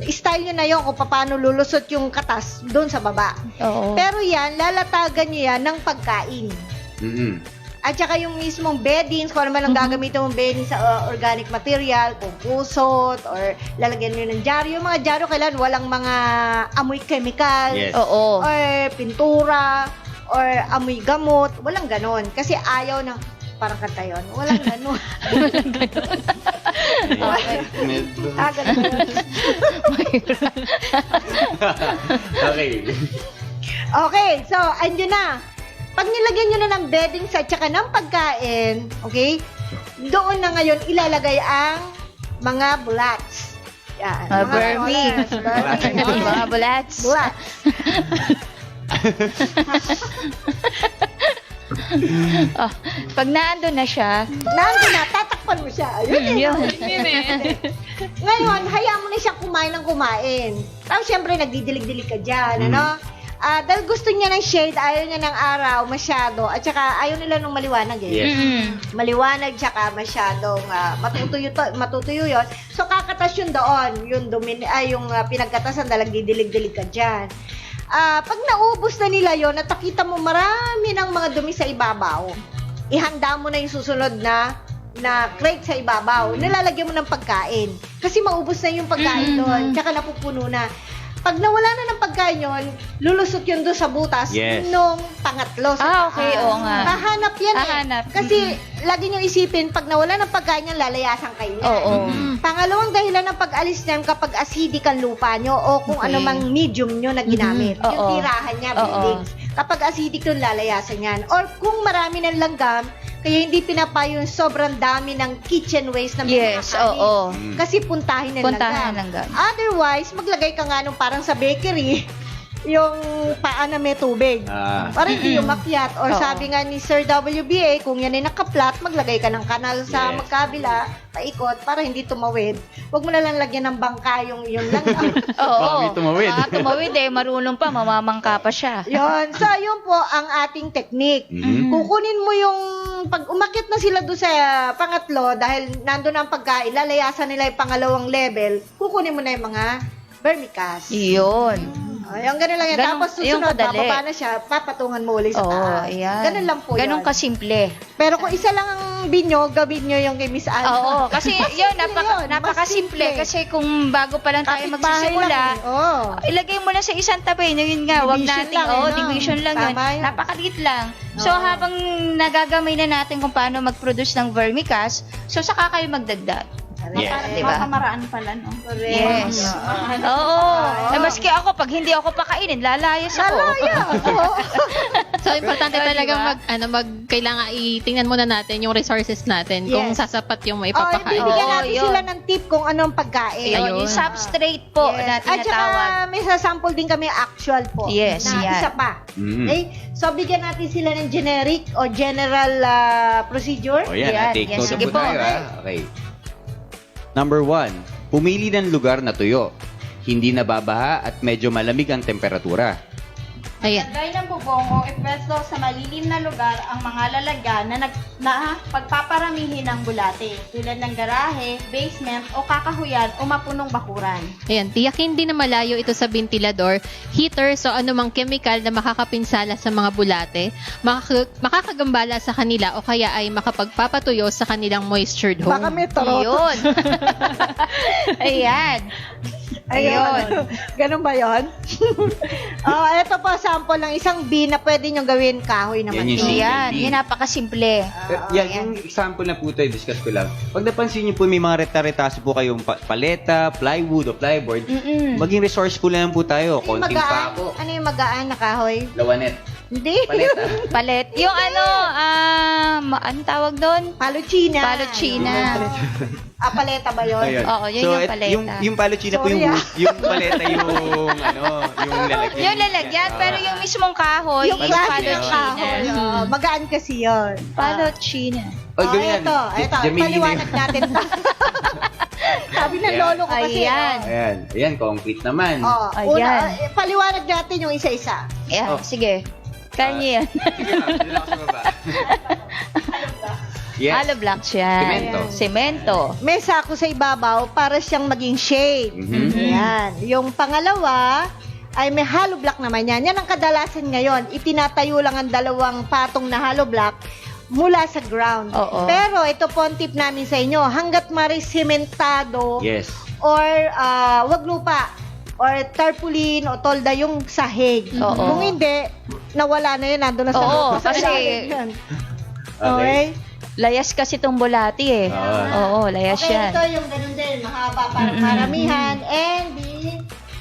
D: style nyo na yun kung paano lulusot yung katas doon sa baba.
F: Oo.
D: Pero yan, lalatagan nyo yan ng pagkain.
E: Mm-mm.
D: At saka yung mismong beddings, kung ano man ang gagamitin mong bedding sa organic material, kung kusot, or lalagyan nyo ng dyaryo. Yung mga dyaryo kailan walang mga amoy chemical,
E: Yes.
F: Oo.
D: or pintura, or amoy gamot. Walang ganon. Kasi ayaw ng, parang kanta yun, walang ganon.
E: Medyo-
D: Ganon.
E: Okay.
D: Okay, so, andyan na. Pag nilagyan nyo na ng beddings at saka ng pagkain, okay, doon na ngayon ilalagay ang mga bulats. Yan.
F: Mga vermi. Mga bulats.
D: Bulats.
F: Pag naando na siya,
D: Nandun na, tatakpan mo siya. Ayun
F: yun.
D: Ngayon, hayaan mo na siyang kumain ng kumain. Tapos, syempre, nagdidilig-dilig ka dyan, ano? Dahil gusto niya ng shade, ayaw niya ng araw masyado, at saka ayaw nila nung maliwanag eh.
E: Yes.
D: Maliwanag, tsaka masyadong matutuyo yun. So, kakatas yun doon, yung pinagkatasan, dahil didilig-dilig ka dyan. Pag naubos na nila yon at nakita mo marami ng mga dumi sa ibabaw, ihanda mo na yung susunod na crate sa ibabaw. Nilalagyan mo ng pagkain. Kasi maubos na yung pagkain doon. Tsaka napupuno na. Pag nawala na ng pagkain yun, lulusot yun doon sa butas
E: Yes.
D: nung pangatlo. Sa
F: okay, oo nga.
D: Hahanap yan
F: Hahanap.
D: Kasi lagi nyo isipin, pag nawala ng pagkain yan, lalayasan kayo yan.
F: Oo.
D: Pangalawang dahilan ng pag-alis niyan kapag acidic ang lupa nyo o kung
F: Okay.
D: ano mang medium nyo na ginamit.
F: Oo.
D: Yung tirahan niya,
F: Oo.
D: buildings. Kapag acidic yun, lalayasan yan. Or kung marami ng langgam, kaya hindi pinapa yung sobrang dami ng kitchen waste na may
F: Yes,
D: mga kanin.
F: oo.
D: Kasi puntahin ng
F: Puntahan
D: langgam.
F: ng langgam.
D: Otherwise, maglagay ka nga nung parang sa bakery. yung paa na may tubig. Para hindi umakyat. Or
F: Oo.
D: sabi nga ni Sir WBA, kung yan ay nakaplat, maglagay ka ng kanal sa
E: Yes.
D: magkabila, paikot, para hindi tumawid. Huwag mo na lang lagyan ng bangka yung yun lang.
F: Oo.
E: Baka may tumawid.
F: Baka tumawid marunong pa, mamamangka pa siya.
D: Yun. So, yun po ang ating technique.
E: Mhm.
D: Kukunin mo yung, pag umakyat na sila doon sa pangatlo, dahil nandun ang pagkain, lalayasan nila yung pangalawang level, kukunin mo na yung mga vermicast.
F: Yun.
D: Yung ganun lang yan.
F: Ganun-
D: Tapos
F: yung
D: susunod,
F: kadali.
D: bababa na siya, papatungan mo ulit sa
F: Oo,
D: taas.
F: ayan.
D: Ganun lang po
F: Ganun
D: yun.
F: kasimple.
D: Pero kung isa lang ang binyo, gawin nyo yung kay Miss Alma.
F: Oo, kasi yun,
D: Mas
F: napakasimple.
D: simple.
F: Kasi kung bago pa lang tayo
D: Kapitbahay
F: magsisimula,
D: lang eh. Oo.
F: ilagay mo na sa isang tabi. Yun nga, wag
D: Division
F: natin,
D: lang eh, no?
F: division lang yun.
D: Tama yun.
F: Napakaliit lang. So,
D: Oo.
F: habang nagagamay na natin kung paano mag-produce ng vermicast, so saka kayo magdagdag.
E: Yes.
F: Diba?
B: Makamaraan pala, no?
F: Yes. Oo. Na maski ako, pag hindi ako pakainin, lalayas ako.
C: So, importante
F: Oh,
C: talaga
F: diba?
C: kailangan itingnan muna natin yung resources natin kung
D: Yes.
C: sasapat yung
D: Oh,
C: maipapakain.
D: bibigyan
F: Oo,
D: natin
F: yun.
D: sila ng tip kung anong pagkain.
F: Yun,
C: Ayun.
F: yung substrate po na
D: At saka
F: tinatawag.
D: may sasample din kami actual po.
F: Yes,
D: na
F: yan.
D: isa pa.
E: Mhm.
D: Okay? So, bigyan natin sila ng generic o general procedure.
E: O yan,
F: Yan,
E: take
F: yan,
E: note
F: sige
E: po
F: po.
E: tayo. Okay. Number 1, pumili ng lugar na tuyo. Hindi nababaha at medyo malamig ang temperatura.
C: Ayan.
B: Lagay ng bubong o ipwesto sa malilim na lugar ang mga lalagyan na pagpaparamihin ng bulate, tulad ng garahe, basement o kakahuyan o mapunong bakuran.
C: Ayan, tiyakin din na malayo ito sa ventilador, heater, so anumang chemical na makakapinsala sa mga bulate, makakagambala sa kanila o kaya ay makapagpapatuyo sa kanilang moistured home.
D: Baka may tarot.
F: Yun. Ayan.
D: Ayun. Ganun ba yun? Ito po, sample ng isang bean na pwede nyo gawin kahoy naman.
E: Yan yung
D: to.
E: single
F: Ayan.
E: bean.
F: Yan, napakasimple.
E: Yan, yung example na po tayo, discuss ko lang. Pag napansin niyo po may mga reta-retaso po kayong paleta, plywood o plyboard, maging resourceful na lang po tayo.
D: Ano yung
E: Konting
D: magaan?
E: pako,
D: Ano yung magaan na kahoy?
E: lawanet,
D: Hindi.
E: paleta.
F: Palet. Yung ano tawag doon?
D: Paluchina.
F: Paluchina.
D: Paleta ba yun?
E: Ayun.
F: Oo, yun yung paleta.
E: Yung paluchina po
D: Sorry,
E: yung paleta yung yung lalagyan.
F: Yung lalagyan, pero yung mismong kahoy,
D: Yung
F: yung
D: klase ng
F: paluchina.
D: kahoy. Magaan kasi yun.
F: Paluchina.
E: Gawin yan.
D: Ito.
E: Jamili na
D: Paliwanag
E: yun.
D: natin. Sabi ng lolo ko kasi.
F: Ayan.
E: Ayan, concrete naman.
F: Ayan.
D: Paliwanag natin yung isa-isa.
F: Ayan,
E: Oh.
F: sige. Kaya niyo yan.
E: Sige ma'am, dito lang ako sa baba. Yes.
F: Hollow blocks yan.
E: Semento.
F: Semento.
D: May sako sa ibabaw para siyang maging shade.
E: Mhm.
D: Yan. Yung pangalawa ay may hollow block naman yan. Yan ang kadalasan ngayon. Itinatayo lang ang dalawang patong na hollow block mula sa ground.
F: Oo.
D: Pero ito po ang tip namin sa inyo. Hanggat marisementado
E: Yes.
D: or wag lupa or tarpaulin o tolda yung sahig.
F: Oo.
D: Kung hindi, nawala na yun. Nandun na sa
F: Oo,
D: sa
F: kasi-
D: ilalim yan.
E: Okay.
D: Okay?
F: Layas kasi itong bulati eh. Oo, layas
D: Okay,
F: yan.
D: ito yung ganun din. Mahaba parang karamihan. And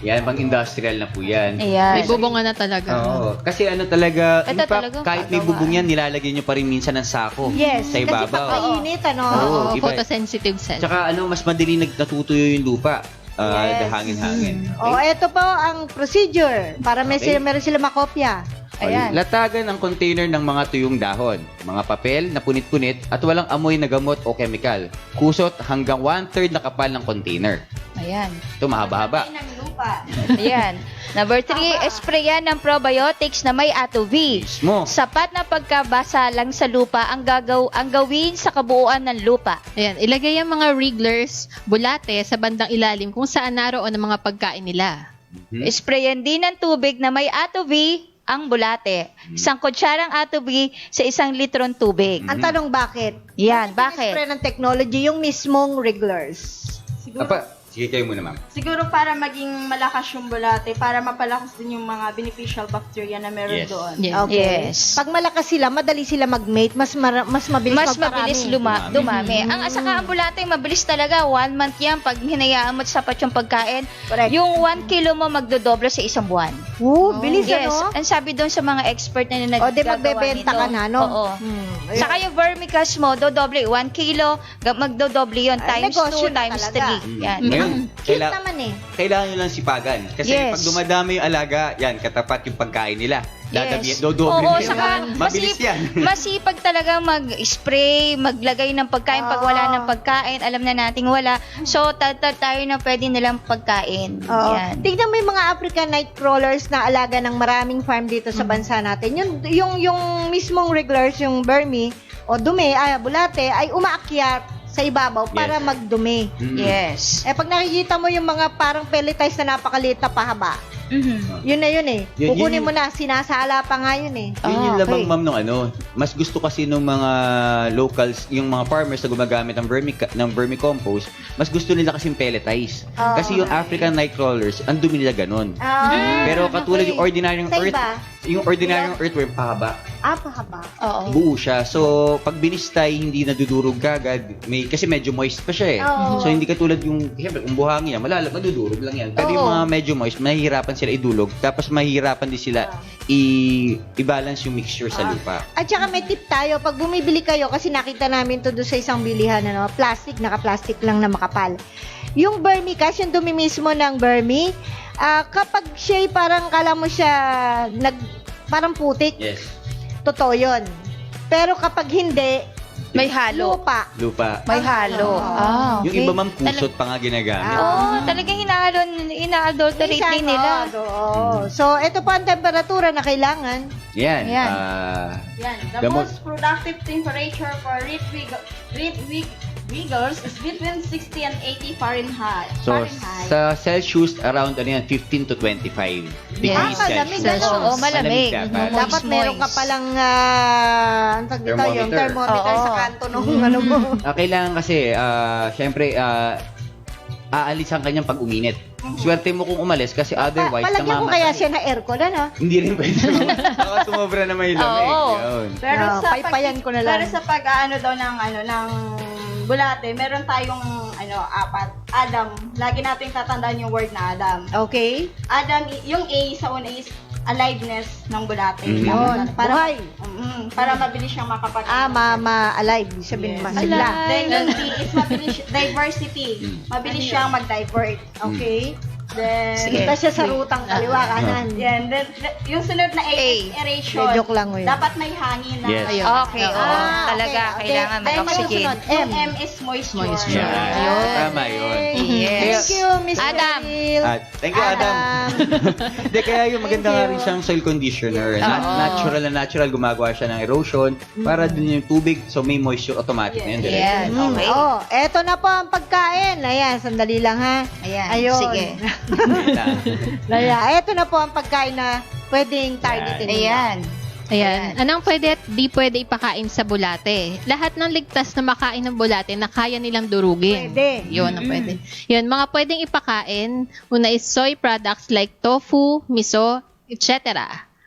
E: Yan, pang industrial na po yan.
F: Ayan.
C: May bubungan na talaga.
E: Oo. Kasi ano talaga,
F: Ito
E: in fact,
F: talaga,
E: kahit may
F: pagawa.
E: bubong yan, nilalagyan nyo pa rin minsan ng sako
D: yes,
E: sa
D: kasi
E: ibabaw.
D: pagkainit, ano?
E: Oo.
C: Oo,
E: iba-
C: photosensitive cell.
E: Tsaka ano, mas madali natutuyo yung lupa.
D: Yes.
E: Hangin-hangin.
D: O, ito po ang procedure para
E: Okay.
D: meron sila makopya.
F: Ayan.
E: Latagan ang container ng mga tuyong dahon, mga papel na punit-punit at walang amoy na gamot o chemical. Kusot hanggang 1/3 na kapal ng container.
F: Ayan.
E: Ito mahaba-haba.
D: Ng lupa.
F: Ayan. Number 3, sprayan ng probiotics na may ATOV.
E: Mismo.
F: Sapat na pagkabasa lang sa lupa ang gawin sa kabuuan ng lupa.
C: Ayan, ilagay ang mga wrigglers, bulate sa bandang ilalim kung saan naroon ang mga pagkain nila.
F: Sprayan din ng tubig na may ATOV ang bulate. Isang kutsarang ATOV sa 1 litrong tubig.
D: Ang tanong bakit?
F: Yan, bakit?
D: Spray ng technology, yung mismong wrigglers.
E: Apa, sige kayo muna, ma'am.
B: Siguro para maging malakas yung bulate, para mapalakas din yung mga beneficial bacteria na meron
E: Yes.
B: doon.
C: Yeah.
D: Okay.
F: Yes.
D: Pag malakas sila, madali sila mag-mate, mas mabilis
F: Mas
D: magparami.
F: mabilis dumami. Ang saka ang bulate, mabilis talaga. 1 month yan. Pag hinayaan mo sapat yung pagkain,
D: Correct.
F: yung 1 kilo mo magdodoble sa 1 buwan.
D: Bilis
F: Yes.
D: ano?
F: Ang sabi doon sa mga expert na
D: O,
F: naggagawa
D: di magbebenta
F: nito.
D: ka na, no?
F: Oo.
D: Ayun.
F: Saka yung vermicast mo, dodoble. 1 kilo, magdodoble yun.
D: Ay,
F: Times
D: negosyo
F: 2,
D: na
F: times
D: talaga.
F: 3. Yan.
E: Ngayon, Yun,
D: Cute naman eh.
E: kailangan nyo lang sipagan. Kasi
F: Yes.
E: pag dumadami yung alaga, yan, katapat yung pagkain nila.
F: Yes.
E: Dodoble
F: Oo,
E: nila.
F: saka
E: Mabilis yan.
F: masipag talaga mag-spray, maglagay ng pagkain pag wala ng pagkain, alam na nating wala. So, tayo na pwede nilang pagkain.
D: Oo.
F: Yan.
D: Tignan mo yung mga African night crawlers na alaga ng maraming farm dito sa bansa natin. Yung mismong regulars, yung Burmese o dumi, bulate, ay umaakyat sa ibabaw para
E: Yes.
D: magdumi.
F: Yes.
D: Pag nakikita mo yung mga parang pelletize na napakaliit na pahaba, yun na yun eh.
E: Yun-
D: Kukunin
E: yun-
D: mo na, sinasala pa nga yun eh.
E: Yun yung
D: okay.
E: labang ma'am nung mas gusto kasi nung mga locals, yung mga farmers na gumagamit ng vermicompost, mas gusto nila kasing pelletize. Kasi yung African nightcrawlers, ang dumi nila ganun. Pero katulad yung ordinaryong
D: Sa
E: earth,
D: iba?
E: yung ordinaryong earthworm, pahaba.
D: Pahaba.
F: Oo.
E: Buo siya. So, pag binistay, hindi nadudurog kagad. Kasi medyo moist pa siya eh.
D: Oo.
E: So, hindi katulad yung, siyempre, kung buhangin yan, madudurog lang yan. Pero yung mga medyo moist, mahihirapan sila idulog. Tapos mahihirapan din sila i-balance yung mixture sa lupa.
D: At saka may tip tayo, pag bumibili kayo, kasi nakita namin to doon sa isang bilihan, plastic, naka-plastic lang na makapal. Yung vermicast, yung dumi mismo ng vermi, kapag siya'y parang kala mo siya, parang putik,
E: Yes.
D: totoo yun. Pero kapag hindi,
F: May halo.
D: lupa.
F: May halo.
D: Okay.
E: Yung iba ma'am, kusot pa nga ginagamit.
F: Talagang ina-adulterate
D: Minsan,
F: din nila.
D: So, ito po ang temperatura na kailangan.
E: Yan.
F: Yan.
B: Yan.
E: The
B: The most productive temperature for reed wiggles is between 60 and 80 Fahrenheit.
E: So, sa Celsius, around 15 to 25 degrees
D: malamig,
E: Celsius.
F: Oo, malamig.
E: Dapat.
D: Dapat meron ka palang ang tawag dito, yung
E: Thermometer.
D: thermometer sa
F: Oo.
D: kanto nung ano mo.
E: Kailangan kasi, syempre, aalis ang kanyang pag uminit. Swerte mo kung umalis kasi otherwise,
D: Palagyan ko kaya siya na aircon,
E: Hindi rin pwede. Baka sumobra na may lamig.
F: Oo.
E: Yun.
B: Pero
D: No, paypayan ko na lang.
B: Pero sa pag-ano daw ng bulate, meron tayong apat. Adam. Lagi nating tatandaan yung word na Adam.
D: Okay?
B: Adam, yung A sa una is aliveness ng bulate.
D: Yun, buhay.
B: Para mabilis siyang makapag-
D: alive. Sabihin
B: Yes.
D: masigla.
B: Then yung D is mabilis, diversity. Mabilis siyang mag-divert. Okay? Then,
D: Kita siya sa rutang kaliwa kanan.
B: yan. Then, yung sunod na A is aeration.
D: Joke lang mo yun.
B: Dapat may hangin na.
E: Yes.
D: Ayun.
F: Okay, oo. Talaga, kailangan may
B: Then,
F: oxygen.
B: susunod, yung M is moisture.
E: Yan.
F: Ayun.
E: Tama yun.
F: Yes.
D: Thank you, Mr.
F: Adam.
D: Will.
E: Thank you, Adam. Hindi, kaya yung maganda
D: Thank
E: nga
D: you.
E: rin siyang soil conditioner.
F: Oo.
E: Natural gumagawa siya ng erosion para dun yung tubig, so may moisture automatic na yun. diretso.
F: Yan, okay.
D: Eto na po ang pagkain. Ayan, sandali lang ha.
F: Ayan,
D: Ayun.
F: sige.
D: Ayan, eto na po ang pagkain na pwedeng targetin. ninyo.
F: Ayan.
C: Ayan. Anong pwede at di pwede ipakain sa bulate? Lahat ng ligtas na makain ng bulate na kaya nilang durugin.
D: Pwede.
C: Yun ang pwede. Yun, mga pwedeng ipakain. Una is soy products like tofu, miso, etc.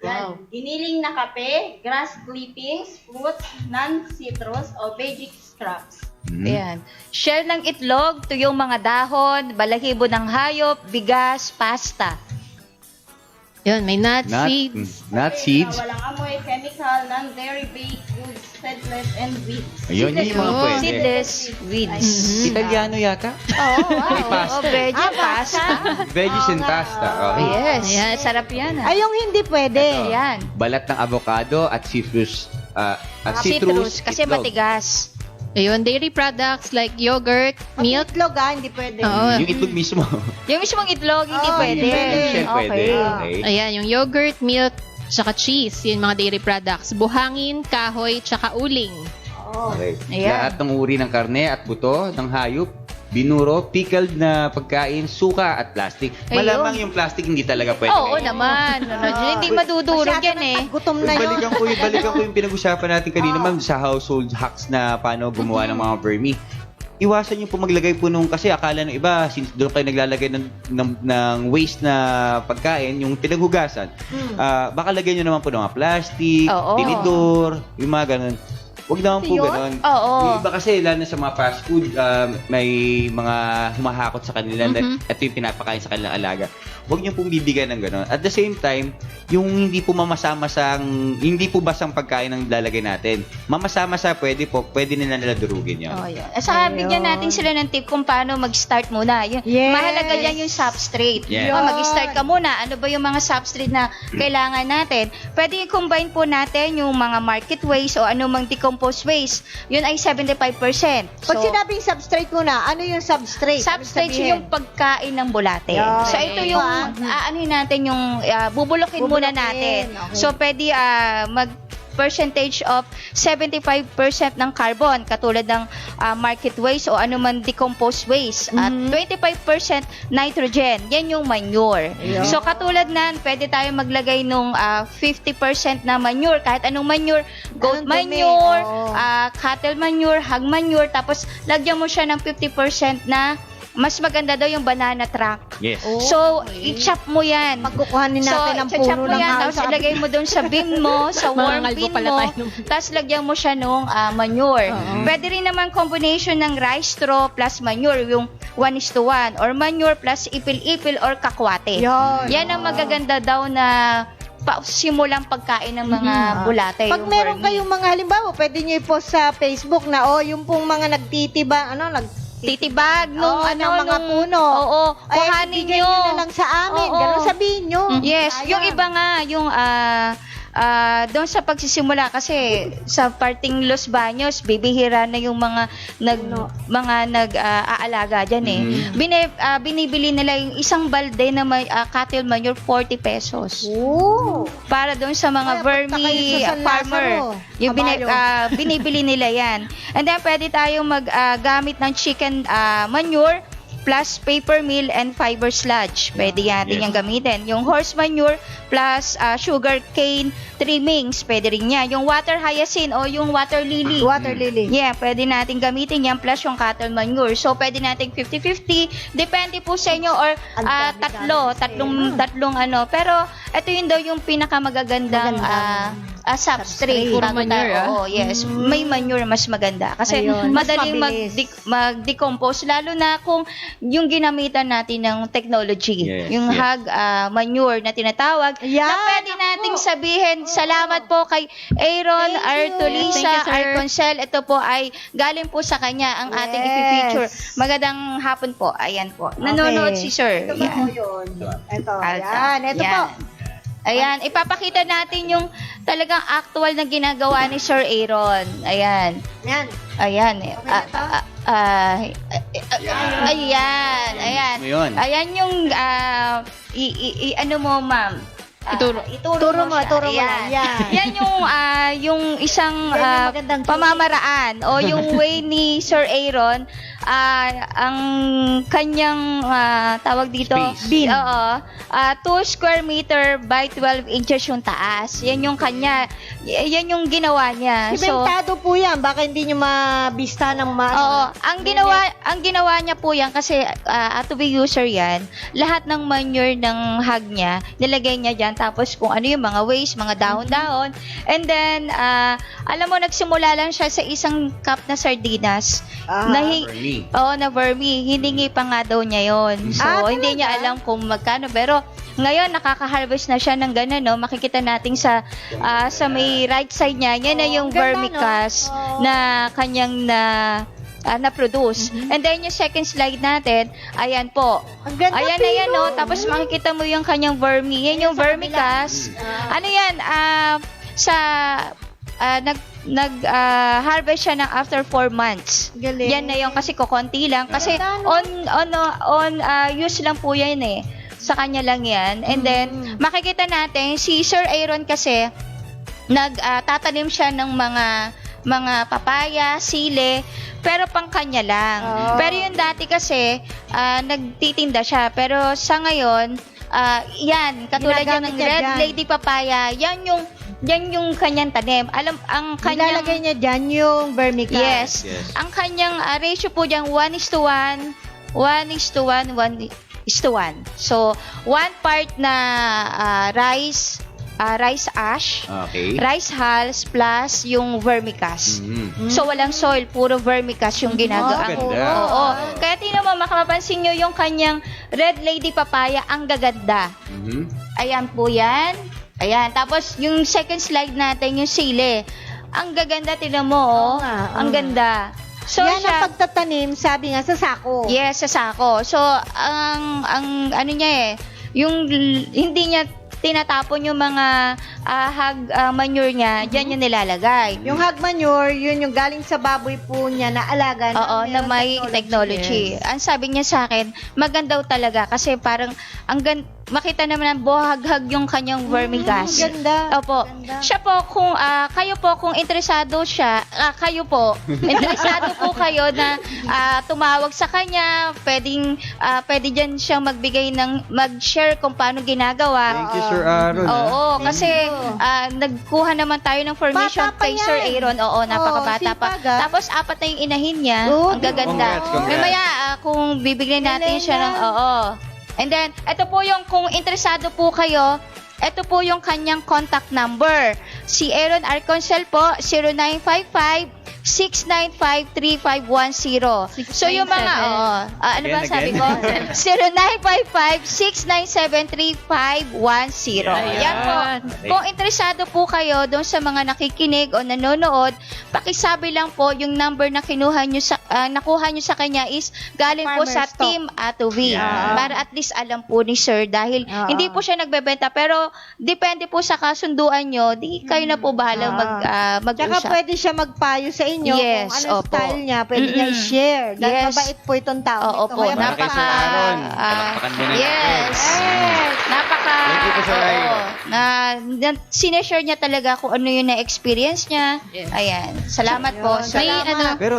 B: Yan. Giniling na kape, grass clippings, fruits, non-citrus, o veggie scraps.
F: Ayan. Shell ng itlog, tuyong mga dahon, balahibo ng hayop, bigas, pasta.
C: Yun, may nuts,
E: Nut
C: seeds.
E: seeds.
B: Na walang amoy, chemical, non-dairy baked goods, seedless, and weeds.
E: Ayun, yun yung mga
C: Oh.
E: pwede.
F: Seedless weeds.
E: Italiano yata?
F: Oo,
E: May pasta.
F: veggie pasta.
E: Veggies and pasta. Okay.
F: Yes.
C: Ayan.
F: Sarap yan.
D: Ay, yung hindi pwede.
E: Ito.
F: Yan.
E: Balat ng avocado at citrus. At
F: Citrus, kasi
E: itlog.
F: matigas.
C: Ayun, dairy products like yogurt, milk.
D: Itlog hindi pwede.
C: Oo.
E: Yung itlog mismo.
F: Yung mismong itlog, hindi
D: Oh,
F: pwede.
D: hindi pwede.
E: Shell pwede.
F: Okay.
E: Okay.
C: Ayan, yung yogurt, milk, tsaka cheese. Yun mga dairy products. Buhangin, kahoy, tsaka uling.
E: Okay.
F: Ayan.
E: Lahat ng uri ng karne at buto ng hayop, binuro, pickled na pagkain, suka at plastic.
F: Ayun.
E: Malamang yung plastic hindi talaga pwede.
F: Oo naman. Hindi madudurog yan eh.
D: Gutom na yun.
E: Balikan ko yung pinag-usapan natin kanina ma'am sa household hacks na paano gumawa ng mga vermi. Iwasan niyo po maglagay po nung, kasi akala ng iba, since doon kayo naglalagay ng waste na pagkain, yung pinaghugasan, baka lagyan niyo naman po ng mga plastic,
F: Oo.
E: tinidor, yung mga ganun. Huwag naman po
D: Yun?
E: gano'n.
F: Oo.
E: Yung iba kasi, lalo na sa mga fast food, may mga humahakot sa kanila. Ito yung pinapakain sa kanilang alaga. Huwag niyo pong bibigyan ng gano'n. At the same time, yung hindi po hindi po basang pagkain ang lalagay natin. Mamasa-masa, pwede nila durugin yun.
F: Oh, yun. Saka bigyan natin sila ng tip kung paano mag-start muna. Yun,
D: Yes.
F: mahalaga yan yung substrate.
E: Yes.
F: Mag-start ka muna. Ano ba yung mga substrate na kailangan natin? Pwede i-combine po natin yung mga market waste o anumang decomposed waste. Yun ay 75%.
D: Pag sinabing substrate muna, ano yung substrate?
F: Substrate yung pagkain ng bulate.
D: Yan.
F: So ito yung aanuhin natin yung bubulokin muna natin.
D: Okay.
F: So pwede mag percentage of 75% ng carbon katulad ng market waste o anuman decomposed waste at 25% nitrogen. Yan yung manure. So katulad nan, pwede tayo maglagay nung 50% na manure, kahit anong manure, goat
D: Anong dumi?
F: manure,
D: Oo.
F: cattle manure, hog manure, tapos lagyan mo siya ng 50% na mas maganda daw yung banana trunk.
E: Yes.
F: So, i-chop mo yan.
D: Pagkukuhanin natin ang
F: i-chop
D: puno
F: mo
D: ng
F: yan,
D: house.
F: tapos ilagay mo doon sa bin mo, sa warm
C: Mangangalbo
F: bin
C: pala
F: mo,
C: tayo nung-
F: tapos lagyan mo siya nung manure. Pwede rin naman combination ng rice straw plus manure, yung 1:1, or manure plus ipil-ipil or kakwate.
D: Yun.
F: Yan ang magaganda daw na simulang pagkain ng mga bulate.
D: Pag
F: yung
D: meron
F: vermi.
D: kayong mga halimbawa, pwede nyo i-post sa Facebook na, yung pong mga nagtitiba,
F: titibag nung
D: ng mga
F: nung-
D: puno.
F: Oo,
D: Ay,
F: kuhanin
D: bigay
F: nyo.
D: nyo na lang sa amin.
F: Oo.
D: Ganun sabihin nyo.
F: Yes,
D: Sayang.
F: yung iba nga, yung doon sa pagsisimula kasi sa parting Los Baños, bibihira na yung mga aalaga diyan eh. Binibili nila yung isang balde na cattle manure 40 pesos.
D: Oo.
F: Para doon sa mga
D: Kaya punta kayo
F: vermi
D: sa San
F: farmer.
D: Lazaro,
F: Yung
D: Caballo.
F: binibili nila yan. And then pwede tayong gamit ng chicken manure plus paper mill and fiber sludge. Pwede natin yung gamitin. Yung horse manure plus sugar cane trimmings. Pwede rin yan. Yung water hyacinth o yung water lily.
D: Water lily.
F: Yeah, pwede natin gamitin yan plus yung cattle manure. So, pwede natin 50-50. Depende po sa inyo or
D: Ang dami-dami.
F: tatlong ano. Pero, ito yun daw yung pinakamagagandang substrate.
C: Puro
F: Bago
C: manure,
F: tayo- Oo, yes. May manure mas maganda. Kasi
D: Ayun, mas
F: madaling
D: mabilis.
F: mag-decompose. Lalo na kung yung ginamitan natin ng technology.
E: Yes,
F: Yung
E: yes.
F: hog manure na tinatawag.
D: Yan,
F: Na pwede nating sabihin, salamat po kay Aaron
D: Thank you.
F: Artulisa
C: Thank you, sir.
F: Arconcel. Ito po ay galing po sa kanya ang ating
D: Yes.
F: i-feature. Magandang hapon po. Ayan po. Nanonood si Sir.
D: Ito ba
F: Yan.
D: po yun? Ito.
F: Alta.
D: Yan. Ito
F: Yan.
D: po.
F: Ayan, ipapakita natin yung talagang actual na ginagawa ni Sir Aaron. Ayan.
D: Yan.
F: Ayan.
D: Okay
F: Ayan. Ayan.
E: Yun.
F: Ayan yung ano mo, ma'am.
C: Ituro.
D: Turo mo,
F: siya.
D: turo mo
F: Ayan.
D: lang. Yan.
F: Yan yung isang
D: Yan yung magandang
F: pamamaraan o yung way ni Sir Aaron, ang kanyang tawag dito,
E: Space.
D: Bin.
F: Oo. 2 square meter by 12 inches yung taas. Yan yung kanya. Yan yung ginawa niya.
D: Sibentado po yan. Baka hindi nyo mabista ng
F: Oo, ang ginawa niya po yan kasi to be user yan, lahat ng manure ng hog niya, nilagay niya dyan, tapos kung ano yung mga waste, mga dahon-dahon, and then, alam mo, nagsimula lang siya sa isang cup na sardinas,
E: Vermi.
F: na vermi, hiningi pa nga daw niya yon. So, hindi niya alam kung magkano, pero ngayon, nakaka-harvest na siya ng gano'n, no? Makikita natin sa may right side niya, yan na yung
D: ganda,
F: vermicast
D: no?
F: na kanyang na-produce. And then, yung second slide natin, ayan po.
D: Ang ganda,
F: Ayan,
D: Pino.
F: ayan, no? Tapos makikita mo yung kanyang vermi. Yan yung vermicast. Ano yan? Nag-harvest siya ng after 4 months.
D: Galing.
F: Yan na yung kasi kukonti lang. Kasi
D: Ganda,
F: on use lang po yan eh. Sa kanya lang yan. And then, makikita natin, si Sir Aaron kasi, nagtatanim siya ng mga papaya, sile, pero pang kanya lang. Pero yung dati kasi, nagtitinda siya. Pero sa ngayon, yan, katulad yan
D: Ginagamit
F: ng
D: niya
F: Red
D: dyan.
F: Lady Papaya, yan yung kanyang tanim. Ang kanyang...
D: Nilalagay niya dyan yung vermicast.
F: Yes. Ang kanyang ratio po dyan, 1:1, 1:1, 1:1. So, 1 part na rice, rice ash,
E: Okay.
F: rice hulls, plus yung vermicast. So, walang soil, puro vermicast yung ginagawa.
E: Ganda.
F: Oo. Kaya tingnan mo, makapapansin nyo yung kanyang Red Lady Papaya, ang gaganda. Ayan po yan. Ayan. Tapos, yung second slide natin, yung sili. Ang gaganda, tingnan mo,
D: Oo nga,
F: Ang ganda. So,
D: Yan
F: siya,
D: ang pagtatanim, sabi nga, sa sako.
F: yes, sa sako. So, ang ano niya yung hindi niya tinatapon yung mga manure niya, diyan yung nilalagay.
D: Yung hog manure, yun yung galing sa baboy po niya na alaga
F: Oo, na
D: merong
F: may technology.
D: Yes.
F: Ang sabi niya sa akin, maganda talaga kasi parang makita naman ang buhaghag yung kanyang vermicast.
D: Ganda.
F: Opo.
D: Ganda.
F: Siya po kayo po kung interesado siya, kayo po, interesado po kayo na tumawag sa kanya, pwede diyan siyang mag-share kung paano ginagawa.
E: Thank you, Sir Aaron.
F: Oo, kasi nagkuha naman tayo ng formation
D: Bata pa
F: kay Sir
D: yan.
F: Aaron. Oo, napakabata pa.
D: sipag, ah.
F: Tapos, 4 na yung inahin niya.
D: Good.
F: Ang gaganda.
E: Congrats.
F: Mamaya, kung bibigyan natin siya ng, And then, ito po yung, kung interesado po kayo, ito po yung kanyang contact number. Si Aaron Arconcel po, 0955-695-3510. So, yung mga, ano ba
E: Again,
F: sabi ko? 0955-697-3510. Yan po. Kung interesado po kayo doon sa mga nakikinig o nanonood, pakisabi lang po yung number na nakuha nyo sa kanya is galing po
D: Farmer
F: sa
D: stock.
F: Team Atovi.
E: Yeah.
F: Para at least alam po ni Sir dahil hindi po siya nagbebenta pero depende po sa kasunduan nyo, di kayo na po bahala
D: Tsaka
F: mag-usap.
D: pwede siya magpayo sa inyo
F: Yes,
D: kung anong
F: opo.
D: style niya, pwede niya i-share. Dahil
F: Yes.
D: mabait po itong tao.
F: Oo
D: ito.
F: po,
D: Kaya
E: Para kay Sir Aaron. Palakpakan mo na
F: yes. Napaka,
E: Thank you po, Sir Aaron.
F: sineshare niya talaga kung ano yung na-experience niya.
C: Yes.
F: Ayan. Salamat po.
D: Ayun,
F: Sir.
C: May
D: Salamat.
C: ano,
E: Pero